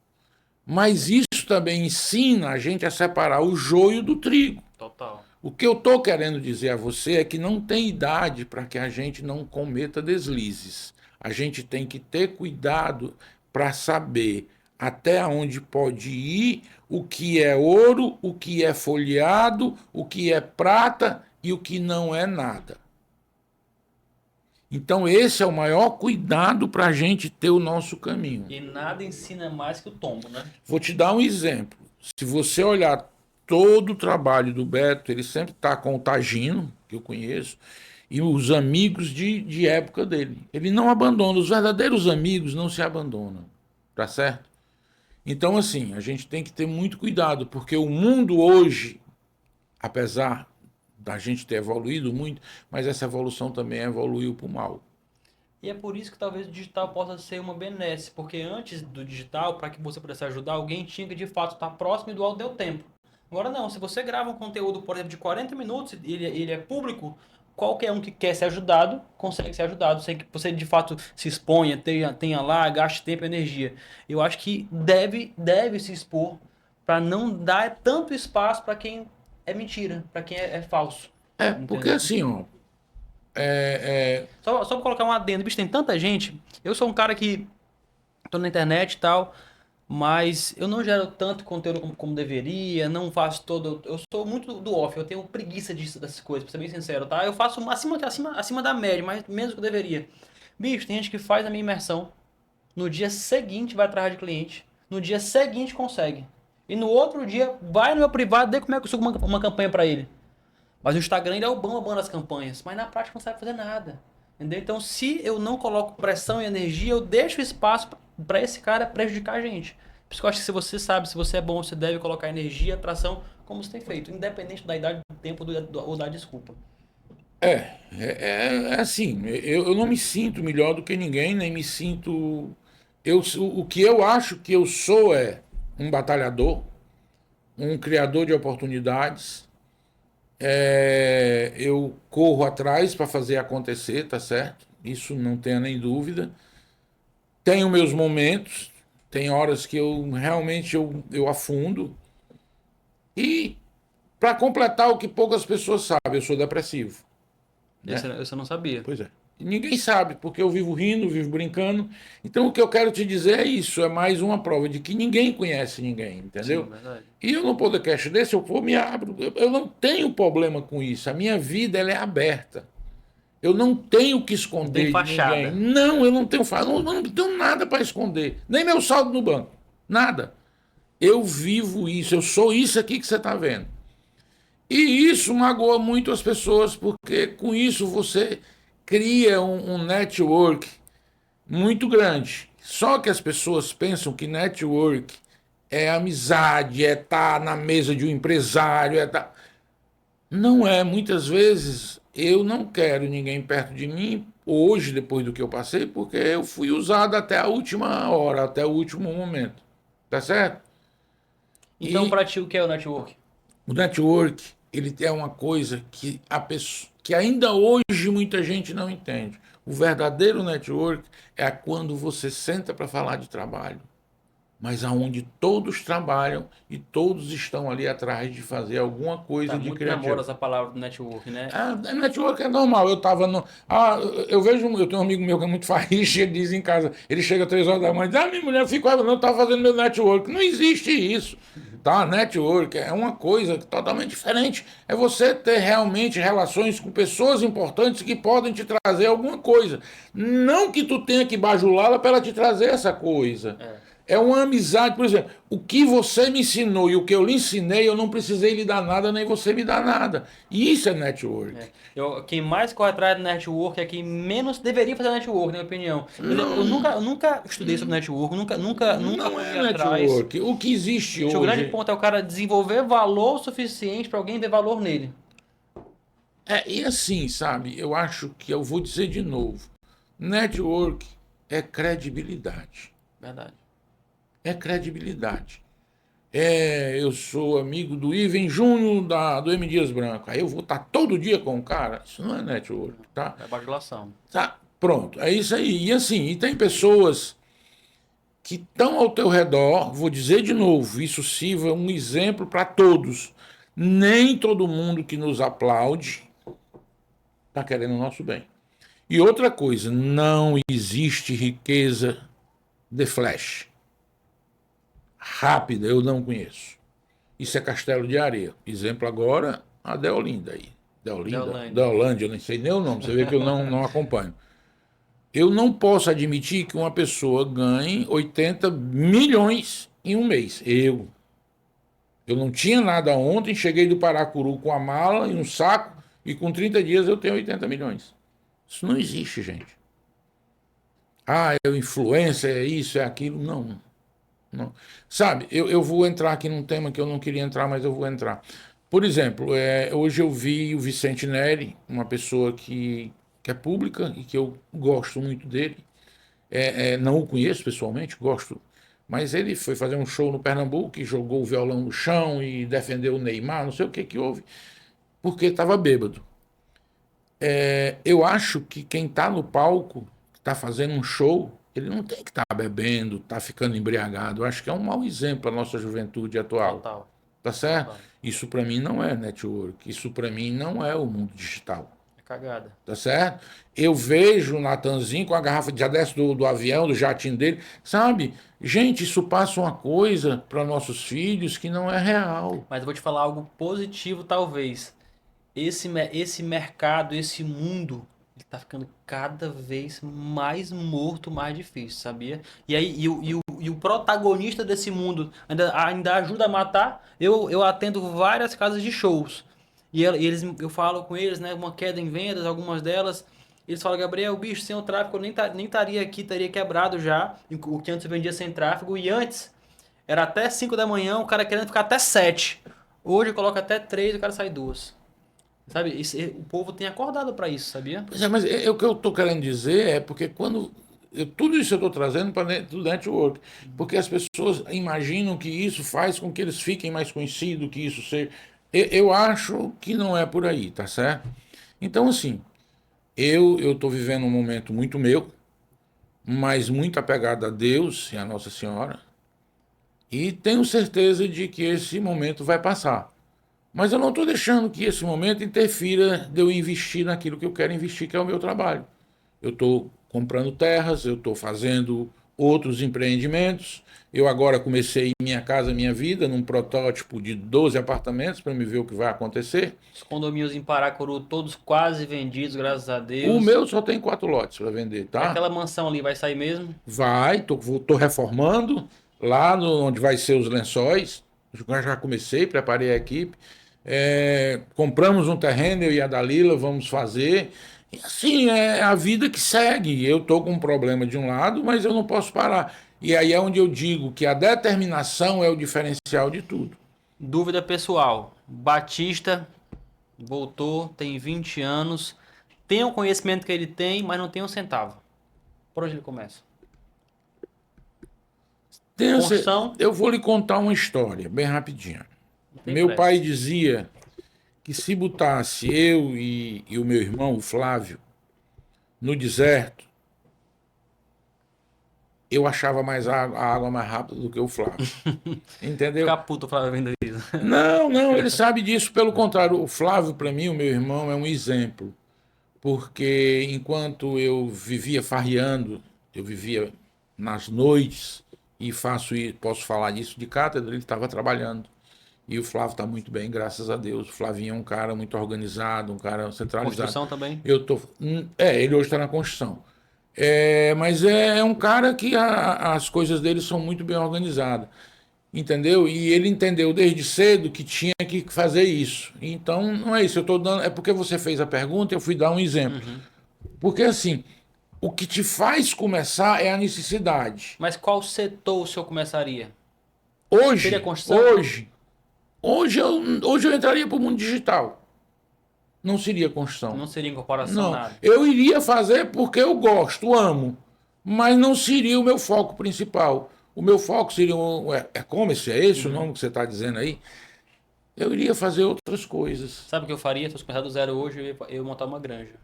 Mas isso também ensina a gente a separar o joio do trigo. Total. O que eu estou querendo dizer a você é que não tem idade para que a gente não cometa deslizes. A gente tem que ter cuidado para saber até onde pode ir, o que é ouro, o que é folheado, o que é prata e o que não é nada. Então, esse é o maior cuidado para a gente ter o nosso caminho. E nada ensina mais que o tombo, né? Vou te dar um exemplo. Se você olhar todo o trabalho do Beto, ele sempre está com o Tagino, que eu conheço, e os amigos de época dele. Ele não abandona, os verdadeiros amigos não se abandonam, tá certo? Então, assim, a gente tem que ter muito cuidado, porque o mundo hoje, apesar da gente ter evoluído muito, mas essa evolução também evoluiu para o mal. E é por isso que talvez o digital possa ser uma benesse, porque antes do digital, para que você pudesse ajudar alguém, tinha que de fato estar próximo e doar o teu tempo. Agora não, se você grava um conteúdo, por exemplo, de 40 minutos, ele é público, qualquer um que quer ser ajudado, consegue ser ajudado, sem que você de fato se exponha, tenha lá, gaste tempo e energia. Eu acho que deve se expor para não dar tanto espaço para quem é mentira, para quem é falso. Porque Entendeu? assim, ó, Só pra colocar um adendo, bicho, tem tanta gente. Eu sou um cara que tô na internet e tal. Mas eu não gero tanto conteúdo como deveria, não faço todo. Eu sou muito do off, eu tenho preguiça disso, dessas coisas, pra ser bem sincero, tá? Eu faço acima da média, mas menos que eu deveria. Bicho, tem gente que faz a minha imersão, no dia seguinte vai atrás de cliente, no dia seguinte consegue. E no outro dia vai no meu privado, vê como é que eu subo uma campanha pra ele. Mas o Instagram ele é o bom das campanhas, mas na prática não sabe fazer nada. Entendeu? Então, se eu não coloco pressão e energia, eu deixo espaço para esse cara prejudicar a gente. Por isso que eu acho que se você sabe, se você é bom, você deve colocar energia, atração, como você tem feito, independente da idade, do tempo ou da desculpa. É assim, eu não me sinto melhor do que ninguém, nem me sinto. O que eu acho que eu sou é um batalhador, um criador de oportunidades. Eu corro atrás para fazer acontecer, tá certo? Isso não tenha nem dúvida. Tenho meus momentos, tem horas que eu realmente eu afundo. E para completar o que poucas pessoas sabem, eu sou depressivo, né? Esse eu não sabia. Pois é. E ninguém sabe, porque eu vivo rindo, vivo brincando. Então o que eu quero te dizer é isso, é mais uma prova de que ninguém conhece ninguém, Sim, entendeu? verdade. E eu no podcast desse, eu vou me abro. Eu não tenho problema com isso. A minha vida ela é aberta. Eu não tenho que Não tem esconder de ninguém. fachada. Não, eu não tenho, não tenho nada para esconder. Nem meu saldo no banco. Nada. Eu vivo isso, eu sou isso aqui que você está vendo. E isso magoa muito as pessoas, porque com isso você cria um network muito grande. Só que as pessoas pensam que network é amizade, é estar na mesa de um empresário, é tá. Não é. Muitas vezes eu não quero ninguém perto de mim hoje, depois do que eu passei, porque eu fui usado até a última hora, até o último momento. Tá certo? Então, E pra ti, o que é o network? o network, ele é uma coisa que a pessoa, que ainda hoje muita gente não entende. O verdadeiro network é quando você senta para falar de trabalho, mas aonde todos trabalham e todos estão ali atrás de fazer alguma Tá coisa de muito na moda criativo. essa palavra do network, né? Network é normal. Eu tava no. Eu vejo. Eu tenho um amigo meu que é muito farriche, ele diz em casa. Ele chega às 3 horas da manhã e diz: minha mulher ficou, não, eu tava fazendo meu network. Não existe isso. Tá? Network é uma coisa totalmente diferente. É você ter realmente relações com pessoas importantes que podem te trazer alguma coisa. Não que tu tenha que bajulá-la para ela te trazer essa coisa. É. É uma amizade, por exemplo, o que você me ensinou e o que eu lhe ensinei, eu não precisei lhe dar nada, nem você me dá nada. E isso é network. Quem mais corre atrás do network é quem menos deveria fazer network, na minha opinião. Eu nunca estudei sobre network, nunca Não é corri atrás. network. O que existe Acho que o grande hoje. ponto é o cara desenvolver valor suficiente para alguém ver valor nele. E assim, sabe, eu acho que eu vou dizer de novo: network é credibilidade. Verdade. É credibilidade. Eu sou amigo do Ivan Júnior do M. Dias Branco. Aí eu vou estar todo dia com o cara. Isso não é network, tá? É bajulação. Tá, pronto. É isso aí. E assim, e tem pessoas que estão ao teu redor, vou dizer de novo, isso sirva um exemplo para todos. Nem todo mundo que nos aplaude está querendo o nosso bem. E outra coisa, não existe riqueza de flash. Rápida, eu não conheço. Isso é Castelo de Areia. Exemplo agora, a Deolinda aí. Deolinda? Deolândia. Deolândia, eu nem sei nem o nome, você vê que eu não acompanho. Eu não posso admitir que uma pessoa ganhe 80 milhões em um mês. Eu não tinha nada ontem, cheguei do Paracuru com a mala e um saco, e com 30 dias eu tenho 80 milhões. Isso não existe, gente. É o influência, é isso, é aquilo. Não, não. Sabe, eu vou entrar aqui num tema que eu não queria entrar, mas eu vou entrar. Por exemplo, hoje eu vi o Vicente Neri, uma pessoa que é pública e que eu gosto muito dele. Não o conheço pessoalmente, gosto. Mas ele foi fazer um show no Pernambuco e jogou o violão no chão e defendeu o Neymar, não sei o que que houve, porque estava bêbado. Eu acho que quem está no palco, está fazendo um show, ele não tem que estar bebendo, tá ficando embriagado. Eu acho que é um mau exemplo a nossa juventude atual. Total. Tá certo? Total. Isso para mim não é network. Isso para mim não é o mundo digital. Cagada. Tá certo? Eu vejo o Natanzinho com a garrafa, já desce do avião, do jatinho dele, sabe? Gente, isso passa uma coisa para nossos filhos que não é real. Mas eu vou te falar algo positivo, talvez. Esse mercado, esse mundo, ele tá ficando cada vez mais morto, mais difícil, sabia? E aí, e o protagonista desse mundo ainda ajuda a matar. Eu atendo várias casas de shows. Eu falo com eles, né? Uma queda em vendas, algumas delas. Eles falam, Gabriel, bicho, sem o tráfego eu nem estaria aqui, estaria quebrado já. O que antes eu vendia sem tráfego. E antes, era até 5 da manhã, o cara querendo ficar até 7. Hoje eu coloco até 3 e o cara sai 2. Sabe? O povo tem acordado para isso, sabia? Pois é, mas o que eu estou querendo dizer é porque tudo isso eu estou trazendo para dentro do network, porque as pessoas imaginam que isso faz com que eles fiquem mais conhecidos, que isso seja. Eu acho que não é por aí, tá certo? Então, assim, eu estou vivendo um momento muito meu, mas muito apegado a Deus e a Nossa Senhora, e tenho certeza de que esse momento vai passar. Mas eu não estou deixando que esse momento interfira de eu investir naquilo que eu quero investir, que é o meu trabalho. Eu estou comprando terras, eu estou fazendo outros empreendimentos. Eu agora comecei Minha Casa Minha Vida, num protótipo de 12 apartamentos, para me ver o que vai acontecer. Os condomínios em Paracuru, todos quase vendidos, graças a O Deus. meu só tem 4 lotes para vender, E tá? aquela mansão ali vai sair mesmo? Vai, tô reformando lá onde vai ser os lençóis. Já comecei, preparei a equipe. Compramos um terreno, eu e a Dalila, vamos fazer. E assim, é a vida que segue. Eu estou com um problema de um lado, mas eu não posso parar. E aí é onde eu digo que a determinação é o diferencial de tudo. Dúvida pessoal. Batista voltou, tem 20 anos. Tem o conhecimento que ele tem, mas não tem um centavo. Por onde ele começa? Construção, Eu vou lhe contar uma história, bem rapidinho. não tem Meu pai pressa. dizia que se botasse eu e o meu irmão, o Flávio, no deserto, eu achava a água mais rápida do que o Flávio. Entendeu? Ficar puto Flávio vendo isso. Não, não, ele sabe disso. Pelo contrário, o Flávio, para mim, o meu irmão, é um exemplo. Porque enquanto eu vivia farreando, eu vivia nas noites, e posso falar disso de cátedra, ele estava trabalhando. E o Flávio está muito bem, graças a Deus. O Flavinho é um cara muito organizado, um cara centralizado. Construção também? Ele hoje está na construção. Mas é um cara que as coisas dele são muito bem organizadas. Entendeu? E ele entendeu desde cedo que tinha que fazer isso. Então, não é isso. Eu estou dando. É porque você fez a pergunta, eu fui dar um exemplo. Uhum. Porque assim, o que te faz começar é a necessidade. Mas qual setor o senhor começaria? Seria Hoje, construção? hoje, hoje eu entraria para o mundo digital. Não seria construção. Não seria incorporação, Não. nada. Eu iria fazer porque eu gosto, amo. Mas não seria o meu foco principal. O meu foco seria um e-commerce, é esse o Uhum. nome que você está dizendo aí? Eu iria fazer outras coisas. Sabe o que eu faria? Se eu começar do zero hoje, eu ia montar uma granja.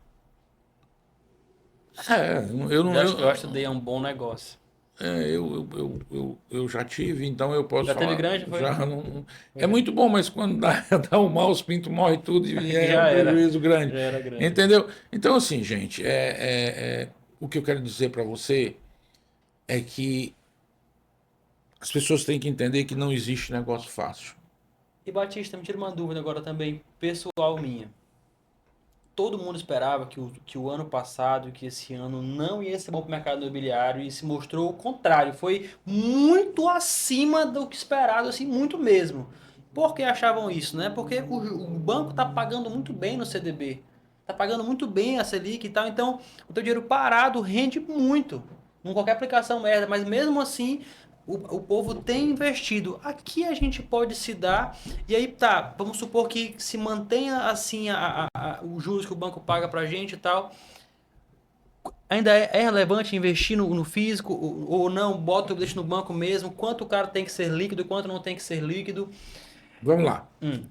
É, eu não. Eu acho que daí é um bom negócio. Eu já tive, então eu posso Já teve falar. granja, foi? Já não, é muito bom, mas quando dá um mal, os pintos morrem tudo e é um Já era. prejuízo grande. Já era grande. Entendeu? Então, assim, gente, o que eu quero dizer para você é que as pessoas têm que entender que não existe negócio fácil. E Batista, me tira uma dúvida agora também, pessoal minha. Todo mundo esperava que o ano passado, que esse ano não ia ser bom para o mercado imobiliário e se mostrou o contrário. Foi muito acima do que esperado, assim, muito mesmo. Por que achavam isso, né? Porque o banco está pagando muito bem no CDB. Está pagando muito bem a Selic e tal. Então, o teu dinheiro parado rende muito. Com qualquer aplicação merda. Mas mesmo assim, o povo tem investido. Aqui a gente pode se dar. E aí tá, vamos supor que se mantenha assim os juros que o banco paga pra gente e tal. Ainda é relevante investir no físico ou não? Bota, deixa no banco mesmo. Quanto o cara tem que ser líquido, quanto não tem que ser líquido. Vamos lá. Hum,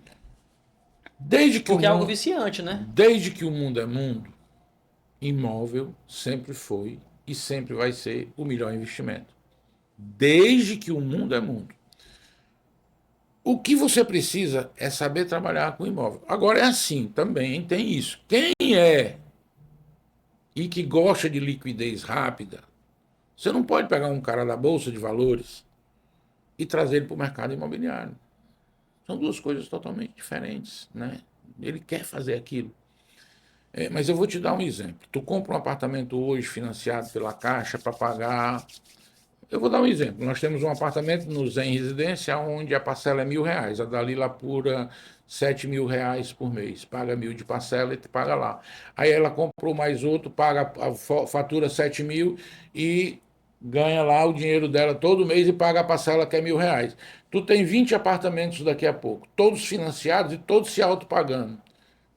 Desde que, porque é algo viciante, né? desde que o mundo é mundo, imóvel sempre foi e sempre vai ser o melhor investimento. Desde que o mundo é mundo. O que você precisa é saber trabalhar com imóvel. Agora é assim, também tem isso. Quem é e que gosta de liquidez rápida, você não pode pegar um cara da Bolsa de Valores e trazer ele para o mercado imobiliário. São duas coisas totalmente diferentes, né? Ele quer fazer aquilo. Mas eu vou te dar um exemplo. Tu compra um apartamento hoje financiado pela Caixa para pagar. Eu vou dar um exemplo. Nós temos um apartamento no Zen Residência onde a parcela é R$ 1.000. A Dalila apura R$ 7.000 por mês. Paga 1.000 de parcela e te paga lá. Aí ela comprou mais outro, paga a fatura 7.000 e ganha lá o dinheiro dela todo mês e paga a parcela que é R$ 1.000. Tu tem 20 apartamentos daqui a pouco, todos financiados e todos se autopagando.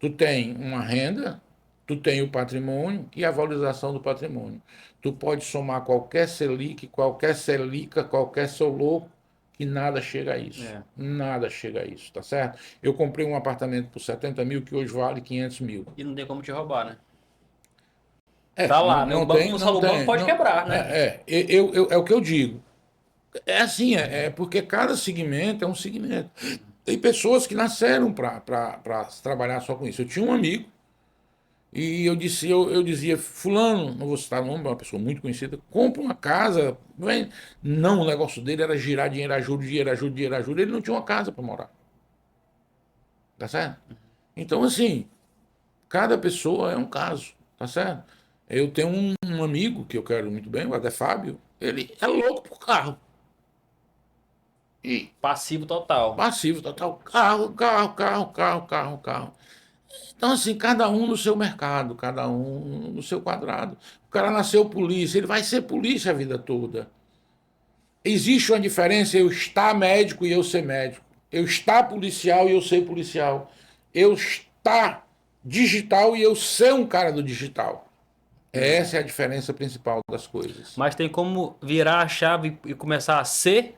Tu tem uma renda, tu tem o patrimônio e a valorização do patrimônio. Tu pode somar qualquer Selic, qualquer Selica, qualquer Soloco, que nada chega a isso. É. Nada chega a isso, tá certo? Eu comprei um apartamento por 70 mil que hoje vale 500 mil. E não tem como te roubar, né? É, Tá não, lá, né? O não banco tem, não não salva, o banco tem. pode Não, quebrar, né? é o que eu digo. É assim, é porque cada segmento é um segmento. Tem pessoas que nasceram para trabalhar só com isso. Eu tinha um amigo e eu dizia, fulano, não vou citar o nome, é uma pessoa muito conhecida, compra uma casa. Não, o negócio dele era girar dinheiro a juros, dinheiro a juros, dinheiro a juros. Ele não tinha uma casa para morar. Tá certo? Então, assim, cada pessoa é um caso, tá certo? Eu tenho um amigo que eu quero muito bem, o Adé Fábio, ele é louco por carro. E Passivo total. passivo, total, carro, carro, carro, carro, carro, carro. Então, assim, cada um no seu mercado, cada um no seu quadrado. O cara nasceu polícia, ele vai ser polícia a vida toda. Existe uma diferença eu estar médico e eu ser médico. Eu estar policial e eu ser policial. Eu estar digital e eu ser um cara do digital. Essa é a diferença principal das coisas. Mas tem como virar a chave e começar a ser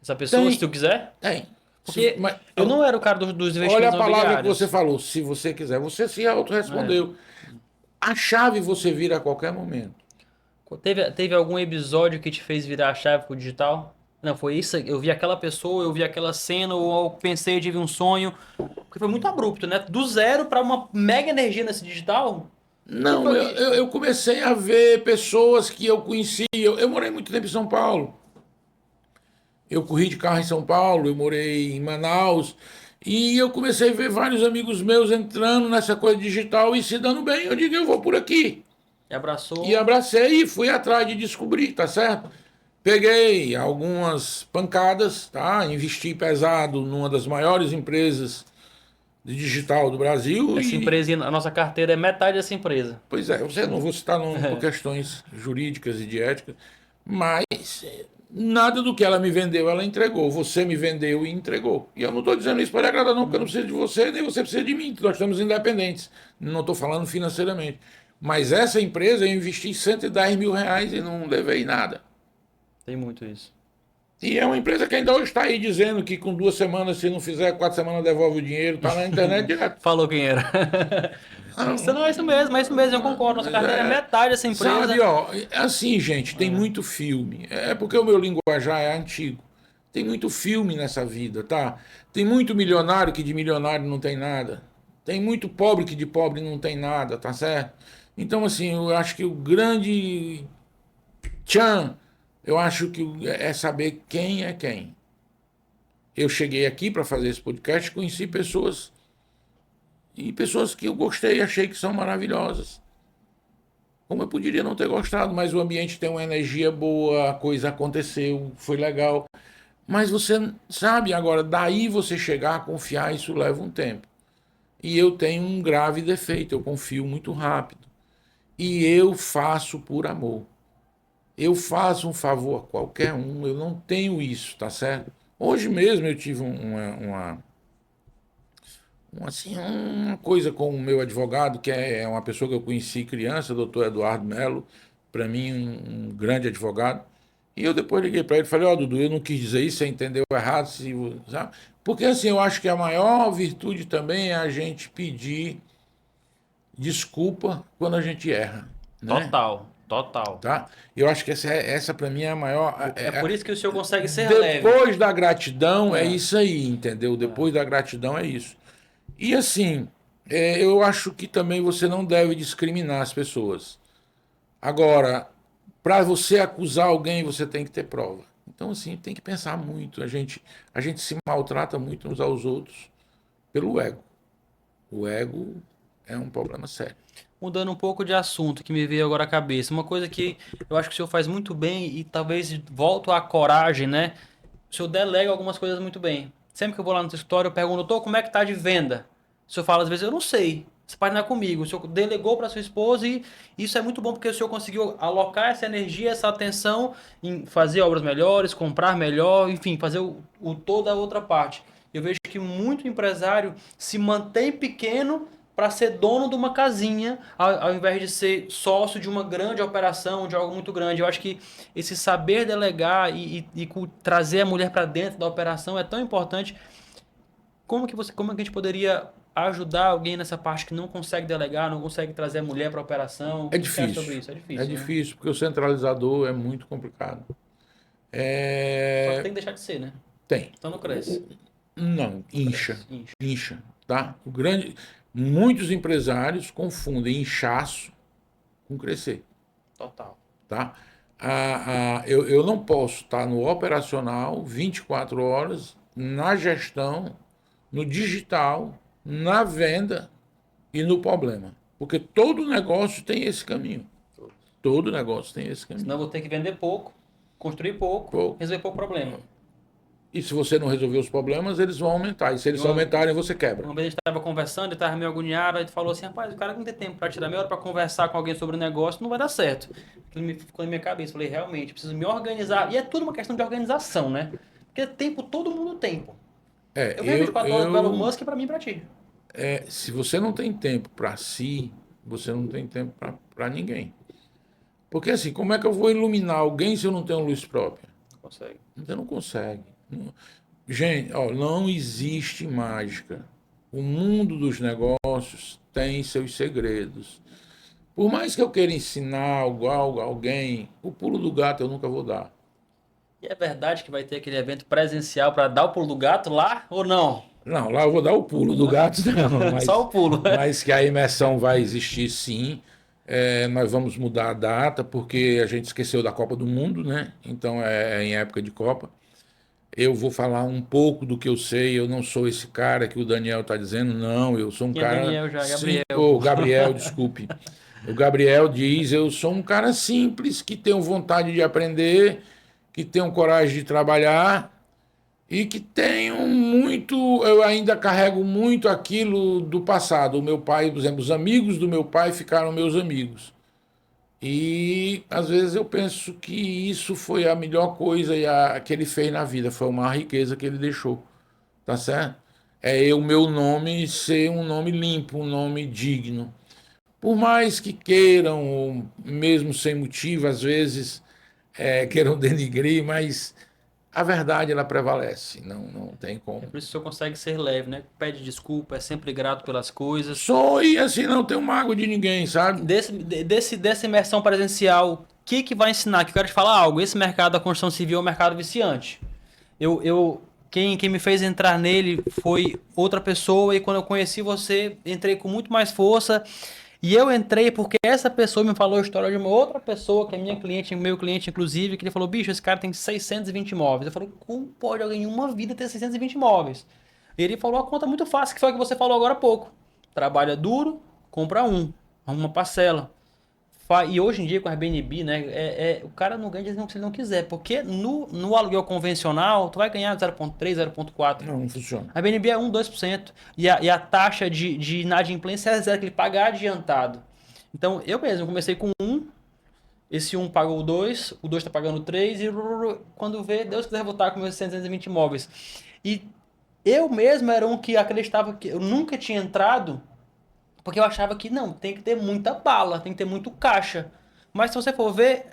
essa pessoa, se tu Tem, quiser? tem. Porque Mas, eu não era o cara dos olha investimentos a palavra que você imobiliários. falou, se você quiser. Você se É. autorrespondeu. A chave você vira a qualquer momento. Teve algum episódio que te fez virar a chave pro digital? Não, foi isso. Eu vi aquela pessoa, eu vi aquela cena, ou eu pensei, eu tive um sonho. Porque foi muito abrupto, né? Do zero para uma mega energia nesse digital. Que Não, foi eu, que. eu eu comecei a ver pessoas que eu conhecia. Eu morei muito tempo em São Paulo. Eu corri de carro em São Paulo, eu morei em Manaus. E eu comecei a ver vários amigos meus entrando nessa coisa digital e se dando bem. Eu digo, eu vou por aqui. E Abraçou. abracei e fui atrás de descobrir, tá certo? Peguei algumas pancadas, tá? Investi pesado numa das maiores empresas de digital do Brasil Essa e, empresa, a nossa carteira é metade dessa empresa. pois é, você não vou citar nome por questões jurídicas e de ética, mas nada do que ela me vendeu, ela entregou. Você me vendeu e entregou. E eu não estou dizendo isso para lhe agradar, não, porque eu não preciso de você, nem você precisa de mim. Nós estamos independentes. Não estou falando financeiramente. Mas essa empresa eu investi R$ 110.000 e não levei nada. Tem muito isso. E é uma empresa que ainda hoje está aí dizendo que com 2 semanas, se não fizer 4 semanas, devolve o dinheiro. Está na internet direto. Falou quem era. Não, é isso mesmo, eu concordo. Nossa carteira é metade dessa Sabe, empresa. ó, assim, gente, tem muito filme. É porque o meu linguajar é antigo. Tem muito filme nessa vida, tá? Tem muito milionário que de milionário não tem nada. Tem muito pobre que de pobre não tem nada, tá certo? Então, assim, eu acho que o grande tchan, eu acho que é saber quem é quem. Eu cheguei aqui para fazer esse podcast, conheci pessoas e pessoas que eu gostei, achei que são maravilhosas. Como eu poderia não ter gostado, mas o ambiente tem uma energia boa, a coisa aconteceu, foi legal. Mas você sabe, agora, daí você chegar a confiar, isso leva um tempo. E eu tenho um grave defeito, eu confio muito rápido. E eu faço por amor. Eu faço um favor a qualquer um, eu não tenho isso, tá certo? Hoje mesmo eu tive assim, uma coisa com o meu advogado, que é uma pessoa que eu conheci criança, o doutor Eduardo Melo, para mim um grande advogado. E eu depois liguei para ele e falei, ó, Dudu, eu não quis dizer isso, você entendeu errado, sabe? Porque assim, eu acho que a maior virtude também é a gente pedir desculpa quando a gente erra, né? Total, Total. Tá? Eu acho que essa para mim é a maior. É por isso que o senhor consegue ser leve. Depois da gratidão é É. isso aí, entendeu? Depois da gratidão é isso. E assim, eu acho que também você não deve discriminar as pessoas. Agora, para você acusar alguém, você tem que ter prova. Então, assim, tem que pensar muito. A gente se maltrata muito uns aos outros pelo ego. O ego é um problema sério. Mudando um pouco de assunto que me veio agora à cabeça. Uma coisa que eu acho que o senhor faz muito bem e talvez volto à coragem, né? O senhor delega algumas coisas muito bem. Sempre que eu vou lá no seu escritório, eu pergunto, doutor, como é que tá de venda? O senhor fala às vezes, eu não sei. Essa parte não é comigo. O senhor delegou para sua esposa e isso é muito bom porque o senhor conseguiu alocar essa energia, essa atenção em fazer obras melhores, comprar melhor, enfim, fazer toda a outra parte. Eu vejo que muito empresário se mantém pequeno para ser dono de uma casinha, ao invés de ser sócio de uma grande operação, de algo muito grande. Eu acho que esse saber delegar e trazer a mulher para dentro da operação é tão importante. Como que a gente poderia ajudar alguém nessa parte que não consegue delegar, não consegue trazer a mulher para a operação? O É que você acha difícil. sobre isso? É É difícil, né? difícil, porque o centralizador é muito complicado. Só que tem que deixar de ser, né? Tem. Então não cresce. Não, Não incha. cresce. Incha. Incha, tá? Muitos empresários confundem inchaço com crescer, Total. tá? Eu não posso estar no operacional 24 horas, na gestão, no digital, na venda e no problema. Porque todo negócio tem esse caminho. Todo negócio tem esse caminho. Senão eu vou ter que vender pouco, construir pouco, Pouco. resolver pouco problema. E se você não resolver os problemas, eles vão aumentar. E se eles aumentarem, você quebra. Uma vez a gente estava conversando, ele estava meio agoniado, aí ele falou assim, rapaz, o cara não tem tempo para tirar meia hora para conversar com alguém sobre o negócio, não vai dar certo. Aquilo me ficou na minha cabeça, eu falei, realmente, preciso me organizar. E é tudo uma questão de organização, né? Porque tempo, todo mundo tem, pô. Eu ganho 24 horas do Elon Musk para mim e para ti. Se você não tem tempo para si, você não tem tempo para ninguém. Porque assim, como é que eu vou iluminar alguém se eu não tenho luz própria? Não consegue. Você não consegue. Gente, ó, não existe mágica. O mundo dos negócios tem seus segredos. Por mais que eu queira ensinar algo a alguém, o pulo do gato eu nunca vou dar. E é verdade que vai ter aquele evento presencial para dar o pulo do gato lá ou não? Não, lá eu vou dar o pulo do gato, não, Só o pulo. mas que a imersão vai existir sim. Nós vamos mudar a data porque a gente esqueceu da Copa do Mundo, né? Então é em época de Copa. Eu vou falar um pouco do que eu sei. Eu não sou esse cara que o Daniel está dizendo, não. Eu sou um Tinha cara. Daniel já, Sim, Gabriel. Gabriel, desculpe. O Gabriel diz: eu sou um cara simples que tenho vontade de aprender, que tenho coragem de trabalhar e que tenho muito. Eu ainda carrego muito aquilo do passado. O meu pai, por exemplo, os amigos do meu pai ficaram meus amigos. E às vezes eu penso que isso foi a melhor coisa que ele fez na vida, foi uma riqueza que ele deixou, tá certo? O meu nome ser um nome limpo, um nome digno. Por mais que queiram, ou mesmo sem motivo, às vezes queiram denigrir, mas a verdade ela prevalece, não tem como. Por isso que o senhor consegue ser leve, né? Pede desculpa, é sempre grato pelas coisas. Sou e assim não tenho mágoa de ninguém, sabe? Dessa imersão presencial, o que vai ensinar? Que eu quero te falar algo. Esse mercado da construção civil é um mercado viciante. Quem me fez entrar nele foi outra pessoa e quando eu conheci você, entrei com muito mais força. E eu entrei porque essa pessoa me falou a história de uma outra pessoa, que é minha cliente, meu cliente inclusive, que ele falou, bicho, esse cara tem 620 imóveis. Eu falei, como pode alguém em uma vida ter 620 imóveis? Ele falou a conta muito fácil, que foi o que você falou agora há pouco. Trabalha duro, compra uma parcela. E hoje em dia com a Airbnb, né, o cara não ganha dinheiro se ele não quiser, porque no aluguel convencional, tu vai ganhar 0,3, 0,4. Não funciona. A Airbnb é 1, 2%. E a taxa de inadimplência é zero, que ele paga adiantado. Então, eu mesmo comecei com 1, esse 1 pagou o 2 está pagando o 3, e quando vê, Deus quiser voltar com meus 620 imóveis. E eu mesmo era um que acreditava que eu nunca tinha entrado, porque eu achava que não, tem que ter muita bala, tem que ter muito caixa. Mas se você for ver,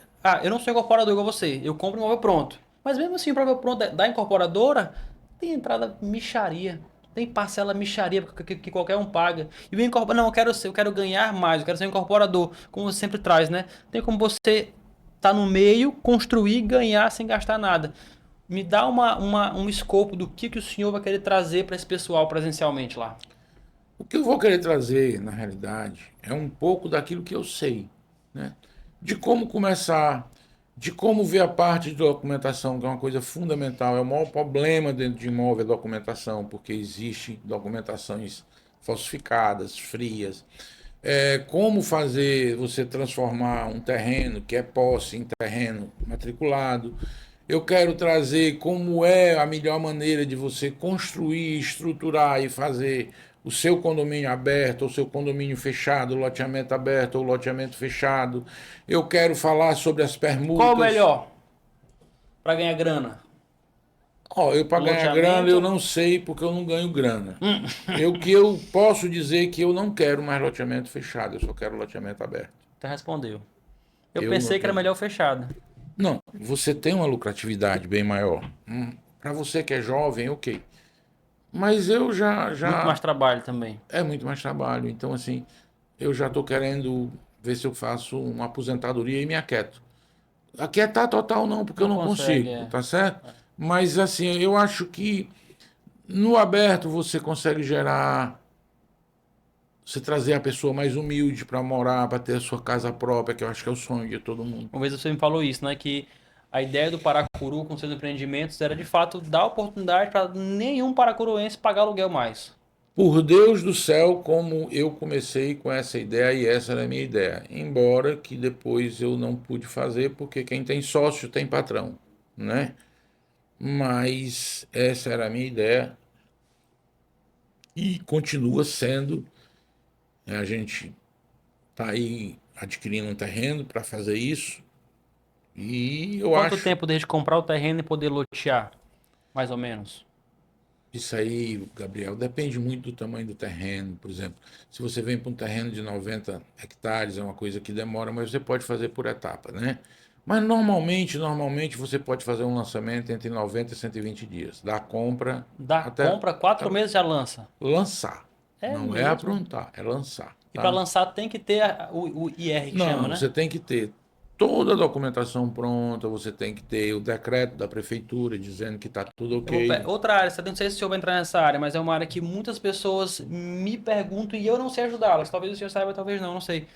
eu não sou incorporador igual você, eu compro um imóvel pronto. Mas mesmo assim, o imóvel pronto da incorporadora tem entrada micharia. Tem parcela micharia que qualquer um paga. E o incorporador, não, eu quero ganhar mais, eu quero ser um incorporador, como você sempre traz, né? Tem como você tá no meio, construir, ganhar sem gastar nada. Me dá um escopo do que o senhor vai querer trazer para esse pessoal presencialmente lá. O que eu vou querer trazer, na realidade, é um pouco daquilo que eu sei, né? De como começar, de como ver a parte de documentação, que é uma coisa fundamental. É o maior problema dentro de imóvel, a documentação, porque existe documentações falsificadas, frias. Como fazer você transformar um terreno que é posse em terreno matriculado. Eu quero trazer como é a melhor maneira de você construir, estruturar e fazer o seu condomínio aberto, ou seu condomínio fechado, o loteamento aberto ou loteamento fechado. Eu quero falar sobre as Qual o permutas. melhor para ganhar grana? Ó, eu para ganhar grana eu Loteamento? não sei porque eu não ganho grana. O que eu posso dizer que eu não quero mais loteamento fechado, eu só quero loteamento aberto. Você respondeu. Eu Eu não pensei que era tenho. melhor fechado. Não, você tem uma lucratividade bem maior. Para você que é jovem, ok. Mas eu Muito já mais trabalho também. é muito mais trabalho. Então, assim, eu já estou querendo ver se eu faço uma aposentadoria e me aquieto. Aquietar total não, porque eu Não não consegue, consigo, é. tá certo? Mas, assim, eu acho que no aberto você consegue gerar, você trazer a pessoa mais humilde para morar, para ter a sua casa própria, que eu acho que é o sonho de todo mundo. Uma vez você me falou isso, né? Que a ideia do Paracuru com seus empreendimentos era de fato dar oportunidade para nenhum paracuruense pagar aluguel mais. Por Deus do céu, como eu comecei com essa ideia e essa era a minha ideia. Embora que depois eu não pude fazer, porque quem tem sócio tem patrão, né? Mas essa era a minha ideia e continua sendo. A gente está aí adquirindo um terreno para fazer isso e eu Quanto acho tempo desde comprar o terreno e poder lotear? Mais ou menos. isso aí, Gabriel, depende muito do tamanho do terreno. Por exemplo, se você vem para um terreno de 90 hectares, é uma coisa que demora, mas você pode fazer por etapa, né? Mas normalmente você pode fazer um lançamento entre 90 e 120 dias, da compra Da até compra, 4 meses já lança. lançar. É Não é mesmo. aprontar, é lançar, E para tá? lançar tem que ter o IR que chama, Não, né? você tem que ter toda a documentação pronta, você tem que ter o decreto da prefeitura dizendo que está tudo ok. Outra área, não sei se o senhor vai entrar nessa área, mas é uma área que muitas pessoas me perguntam e eu não sei ajudá-las. Talvez o senhor saiba, talvez não, não sei.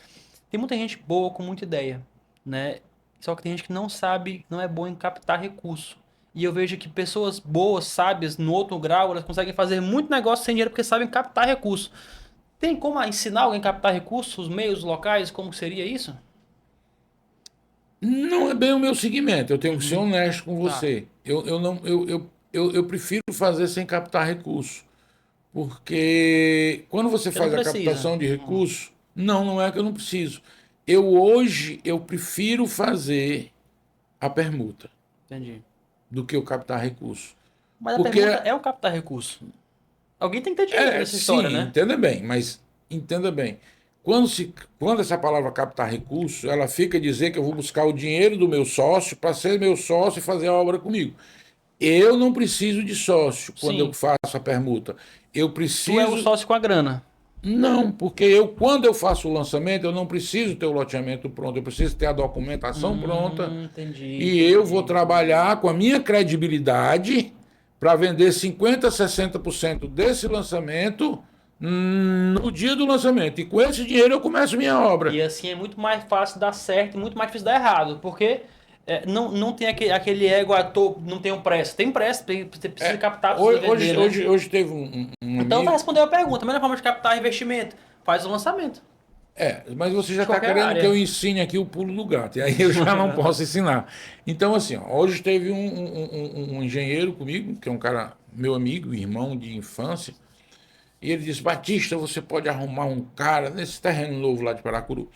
Tem muita gente boa com muita ideia, né? Só que tem gente que não sabe, não é boa em captar recurso. E eu vejo que pessoas boas, sábias, no outro grau, elas conseguem fazer muito negócio sem dinheiro porque sabem captar recurso. Tem como ensinar alguém a captar recursos, os meios locais, como seria isso? Não é bem o meu segmento, eu tenho que ser Uhum. honesto com Tá. você. Eu não, eu prefiro fazer sem captar recurso, porque quando você Você não faz a precisa. captação de recurso, não é que eu não preciso. Eu prefiro fazer a permuta Entendi. do que eu captar recurso. Mas a Porque pergunta é o captar recurso. Alguém tem que ter dinheiro nessa história, sim, né? entenda bem, mas entenda bem. Quando essa palavra captar recurso, ela fica a dizer que eu vou buscar o dinheiro do meu sócio para ser meu sócio e fazer a obra comigo. Eu não preciso de sócio quando eu Sim. faço a permuta. Eu Tu é o preciso. sócio com a grana. Não, porque quando eu faço o lançamento, eu não preciso ter o loteamento pronto, eu preciso ter a documentação pronta Entendi, e eu vou entendi. trabalhar com a minha credibilidade para vender 50, 60% desse lançamento no dia do lançamento. E com esse dinheiro eu começo minha obra. E assim é muito mais fácil dar certo e muito mais difícil dar errado. Porque não tem aquele ego à toa, não tem um pressa. Tem pressa, você precisa captar, precisa vender, né? Hoje teve um Então tá amigo. respondendo a pergunta. A melhor forma de captar investimento, faz o lançamento. Mas você já De está qualquer querendo que eu área. ensine aqui o pulo do gato, e aí eu já não posso ensinar. Então, assim, ó, hoje teve um engenheiro comigo, que é um cara, meu amigo, irmão de infância, e ele disse: Batista, você pode arrumar um cara nesse terreno novo lá de Paracuru,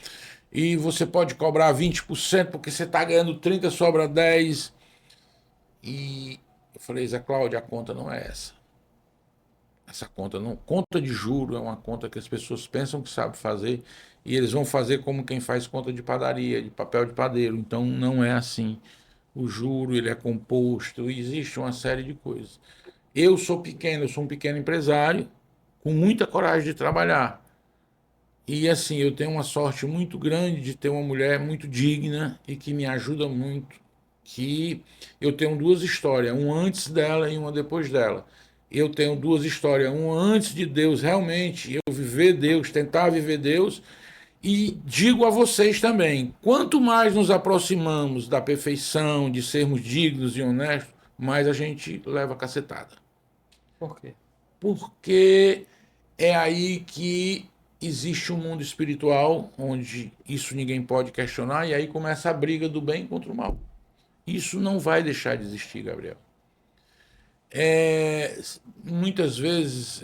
e você pode cobrar 20%, porque você está ganhando 30, sobra 10. E eu falei: Zé Cláudio, a conta não é essa. Essa conta não, conta de juro é uma conta que as pessoas pensam que sabe fazer e eles vão fazer como quem faz conta de padaria, de papel de padeiro. Então não é assim. O juro ele é composto, existe uma série de coisas. Eu sou pequeno, eu sou um pequeno empresário, com muita coragem de trabalhar. E assim, eu tenho uma sorte muito grande de ter uma mulher muito digna e que me ajuda muito. Que eu tenho duas histórias, uma antes dela e uma depois dela. Eu tenho duas histórias, uma antes de Deus, realmente, eu viver Deus, tentar viver Deus. E digo a vocês também, quanto mais nos aproximamos da perfeição, de sermos dignos e honestos, mais a gente leva cacetada. Por quê? Porque é aí que existe um mundo espiritual onde isso ninguém pode questionar e aí começa a briga do bem contra o mal. Isso não vai deixar de existir, Gabriel. Muitas vezes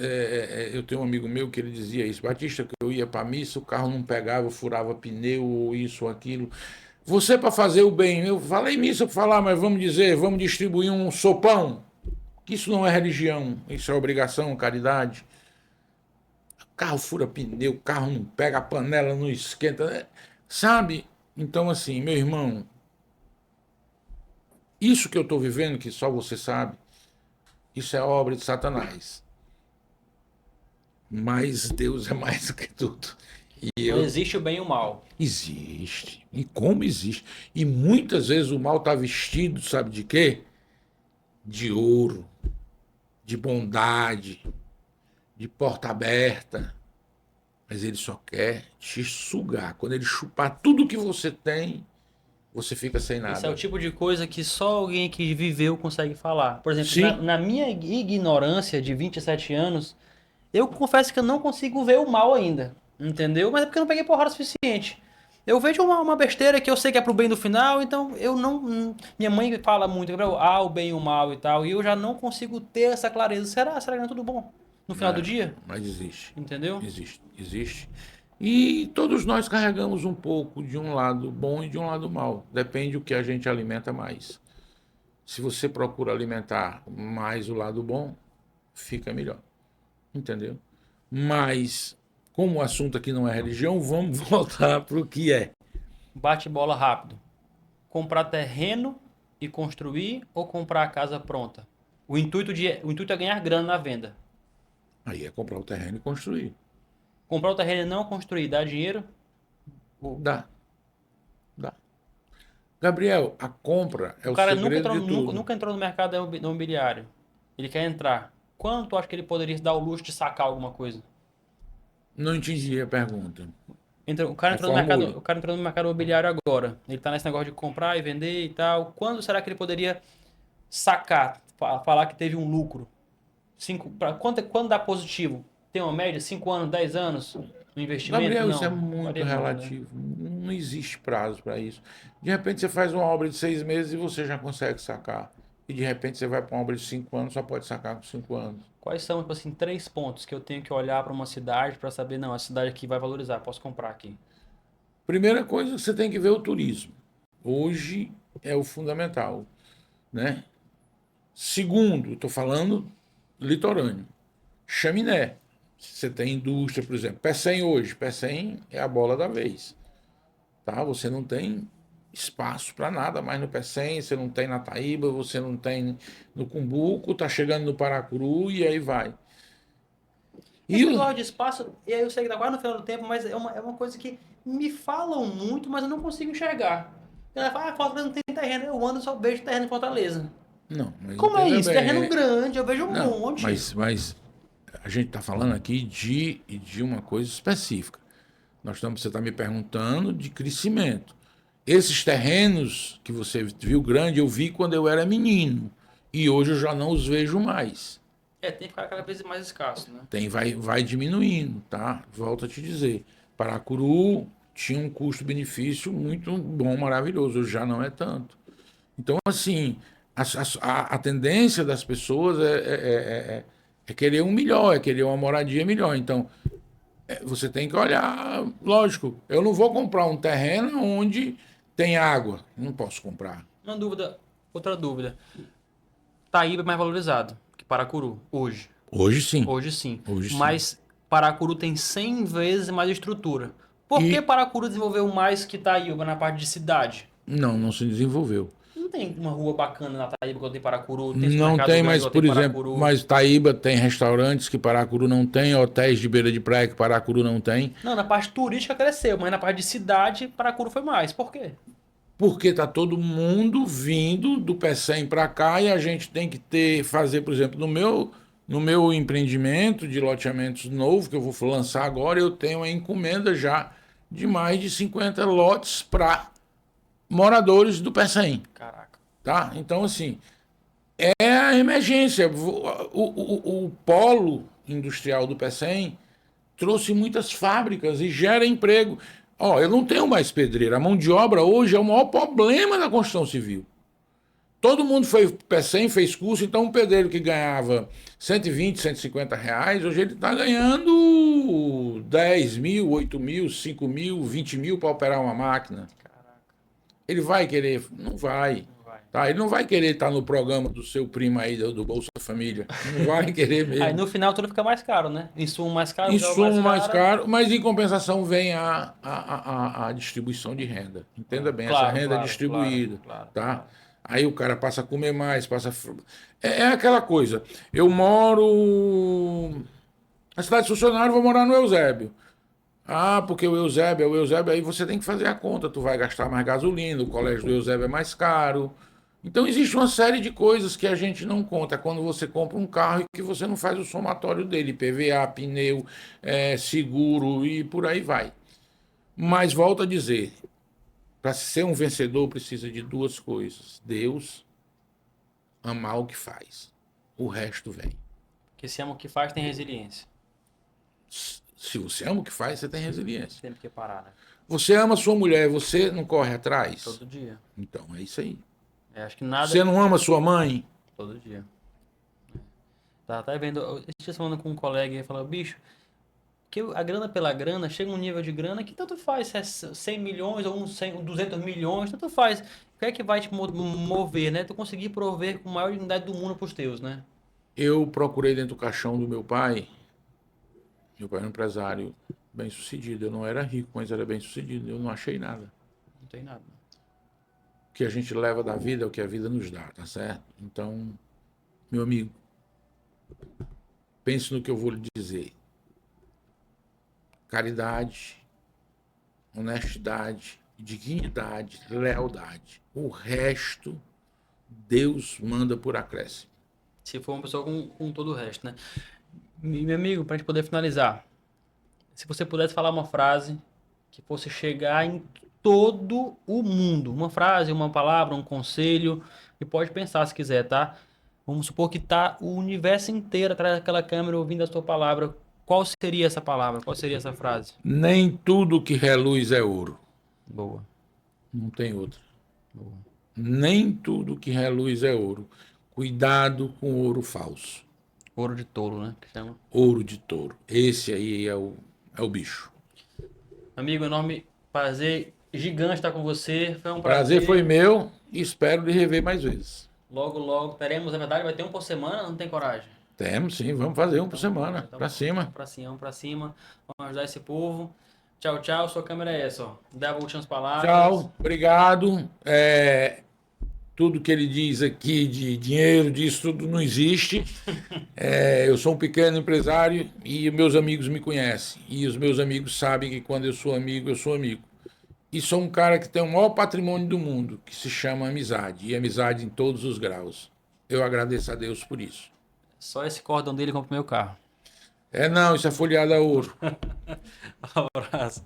eu tenho um amigo meu que ele dizia isso, Batista, que eu ia para a missa, o carro não pegava, eu furava pneu, ou isso ou aquilo. Você para fazer o bem, eu falei missa para falar, mas vamos dizer, vamos distribuir um sopão, que isso não é religião, isso é obrigação, caridade. O carro fura pneu, o carro não pega, a panela não esquenta, né? Sabe? Então assim, meu irmão, isso que eu estou vivendo, que só você sabe, isso é obra de Satanás. Mas Deus é mais do que tudo. E Não eu existe o bem e o mal. existe. E como existe. E muitas vezes o mal está vestido, sabe de quê? De ouro, de bondade, de porta aberta. Mas ele só quer te sugar. Quando ele chupar tudo que você tem, você fica sem Esse é o nada. tipo de coisa que só alguém que viveu consegue falar. Por exemplo, na, Sim, na minha ignorância de 27 anos, eu confesso que eu não consigo ver o mal ainda. Entendeu? Mas é porque eu não peguei porrada o suficiente. Eu vejo uma besteira que eu sei que é pro bem do final, então eu não. Minha mãe fala muito, Gabriel, o bem e o mal e tal, e eu já não consigo ter essa clareza. Será que não é tudo bom? No final do dia? mas existe. Entendeu? Existe. Existe. E todos nós carregamos um pouco de um lado bom e de um lado mal. Depende do que a gente alimenta mais. Se você procura alimentar mais o lado bom, fica melhor. Entendeu? Mas, como o assunto aqui não é religião, vamos voltar para o que é. Bate bola rápido. Comprar terreno e construir ou comprar a casa pronta? O intuito é ganhar grana na venda. Aí é comprar o terreno e construir. Comprar o terreno e não construir dá dinheiro? Dá, dá. Gabriel, a compra é O o cara nunca segredo entrou, de nunca, tudo. nunca entrou no mercado imobiliário. Ele quer entrar. Quanto tu acha que ele poderia se dar o luxo de sacar alguma coisa? Não entendi a pergunta. O cara entrou no mercado, Reformule. o cara entrou no mercado imobiliário agora. Ele tá nesse negócio de comprar e vender e tal. Quando será que ele poderia sacar, falar que teve um lucro? Quando dá positivo? Tem uma média? 5 anos, 10 anos no investimento? Gabriel, isso é Não, muito varia muito, né? relativo. Não existe prazo para isso. De repente você faz uma obra de 6 meses e você já consegue sacar. E de repente você vai para uma obra de 5 anos, só pode sacar com 5 anos. Quais são, tipo assim, 3 pontos que eu tenho que olhar para uma cidade para saber, não, a cidade aqui vai valorizar, posso comprar aqui. Primeira coisa, você tem que ver o turismo. Hoje é o fundamental, né? Segundo, estou falando litorâneo. Chaminé. Você tem indústria, por exemplo. Pecém hoje. Pecém é a bola da vez. Tá? Você não tem espaço para nada mais no Pecém, você não tem na Taíba, você não tem no Cumbuco, tá chegando no Paracuru e aí vai. Esse E o, negócio de espaço, e aí eu sei que tá quase no final do tempo, mas é uma coisa que me falam muito, mas eu não consigo enxergar. Ela fala, Fortaleza não tem terreno, eu ando e só vejo terreno em Fortaleza. não, mas Como é entenda isso? bem. Terreno grande, eu vejo um Não, monte. mas a gente está falando aqui de uma coisa específica. Você está me perguntando de crescimento. Esses terrenos que você viu grande, eu vi quando eu era menino. E hoje eu já não os vejo mais. Tem que ficar cada vez mais escasso, né? Vai diminuindo, tá? Volto a te dizer. Paracuru tinha um custo-benefício muito bom, maravilhoso. Hoje já não é tanto. Então, assim, a tendência das pessoas é querer um melhor, é querer uma moradia melhor. Então, você tem que olhar, lógico, eu não vou comprar um terreno onde tem água. Não posso comprar. Uma dúvida, outra dúvida. Taíba é mais valorizado que Paracuru, hoje. Hoje sim. Hoje sim. Hoje sim. Mas Paracuru tem 100 vezes mais estrutura. Por que E Paracuru desenvolveu mais que Taíba na parte de cidade? não se desenvolveu. tem uma rua bacana na Taíba quando tem Paracuru. Tem Não supermercado tem, grande mas, igual por tem exemplo, Paracuru. mas Taíba tem restaurantes que Paracuru não tem, hotéis de beira de praia que Paracuru não tem, Não, na parte turística cresceu, mas na parte de cidade, Paracuru foi mais. Por quê? porque tá todo mundo vindo do Pecém para cá e a gente tem que fazer, por exemplo, no meu empreendimento de loteamentos novo que eu vou lançar agora, eu tenho a encomenda já de mais de 50 lotes para moradores do Pecém, Caraca. tá? Então, assim, é a emergência. O polo industrial do Pecém trouxe muitas fábricas e gera emprego. Ó, eu não tenho mais pedreiro. A mão de obra hoje é o maior problema da construção civil. Todo mundo foi pro Pecém, fez curso, então um pedreiro que ganhava 120, R$ 150, hoje ele está ganhando 10 mil, 8 mil, 5 mil, 20 mil para operar uma máquina. Caraca, Ele vai querer? Não vai. não vai. Tá? Ele não vai querer estar no programa do seu primo aí, do Bolsa Família. Não vai querer Aí mesmo. no final tudo fica mais caro, né? Insumo mais caro, gel Insumo mais caro. caro, mas em compensação vem a distribuição de renda. Entenda bem, essa Claro, renda é claro, distribuída. claro, Tá? claro. Aí o cara passa a comer mais, passa. É aquela coisa. Eu moro. Na cidade de funcionário, vou morar no Eusébio. Ah, porque o Eusébio, aí você tem que fazer a conta. Tu vai gastar mais gasolina, o colégio do Eusébio é mais caro. Então existe uma série de coisas que a gente não conta. É quando você compra um carro e que você não faz o somatório dele, PVA, pneu, seguro e por aí vai. Mas volto a dizer, para ser um vencedor precisa de duas coisas: Deus, amar o que faz. O resto vem. Porque se ama o que faz, tem resiliência. Se você ama o que faz, você tem resiliência. Tem que parar, né? Você ama sua mulher, você não corre atrás? Todo dia. Então, é isso aí. É, acho que nada. Você não ama sua mãe? Todo dia. Tá até vendo. Eu estive falando com um colega e ele falou, bicho, que a grana pela grana chega um nível de grana que tanto faz, se é 100 milhões ou 200 milhões, tanto faz. O que é que vai te mover, né? Tu conseguir prover com a maior dignidade do mundo pros teus, né? Eu procurei dentro do caixão do meu pai. Meu pai era um empresário bem sucedido. Eu não era rico, mas era bem sucedido. Eu não achei nada. Não tem nada. O que a gente leva da vida é o que a vida nos dá, tá certo? Então, meu amigo, pense no que eu vou lhe dizer. Caridade, honestidade, dignidade, lealdade. O resto, Deus manda por acréscimo. Se for uma pessoa com todo o resto, né? Meu amigo, pra gente poder finalizar, se você pudesse falar uma frase que fosse chegar em todo o mundo, uma frase, uma palavra, um conselho, e pode pensar se quiser, tá? Vamos supor que tá o universo inteiro atrás daquela câmera ouvindo a sua palavra. Qual seria essa palavra? Qual seria essa frase? Nem tudo que reluz é ouro. Boa, Não tem outra. boa. Nem tudo que reluz é ouro. Cuidado com ouro falso. Ouro de tolo, né? Que chama. Ouro de touro. Esse aí é o bicho. Amigo, enorme prazer gigante estar com você. Foi um Prazer foi meu e espero lhe rever mais vezes. Logo, logo teremos, na verdade, vai ter um por semana, não tem coragem? Temos sim, vamos fazer um por semana. Então, Pra cima. pra cima, vamos pra cima. Vamos ajudar esse povo. Tchau, tchau. Sua câmera é essa, ó. Dá as últimas palavras. Tchau, obrigado. Tudo que ele diz aqui de dinheiro, disso tudo não existe. Eu sou um pequeno empresário e meus amigos me conhecem. E os meus amigos sabem que quando eu sou amigo, eu sou amigo. E sou um cara que tem o maior patrimônio do mundo, que se chama amizade. E amizade em todos os graus. Eu agradeço a Deus por isso. Só esse cordão dele compra o meu carro. Não, isso é folheado a ouro. Um abraço.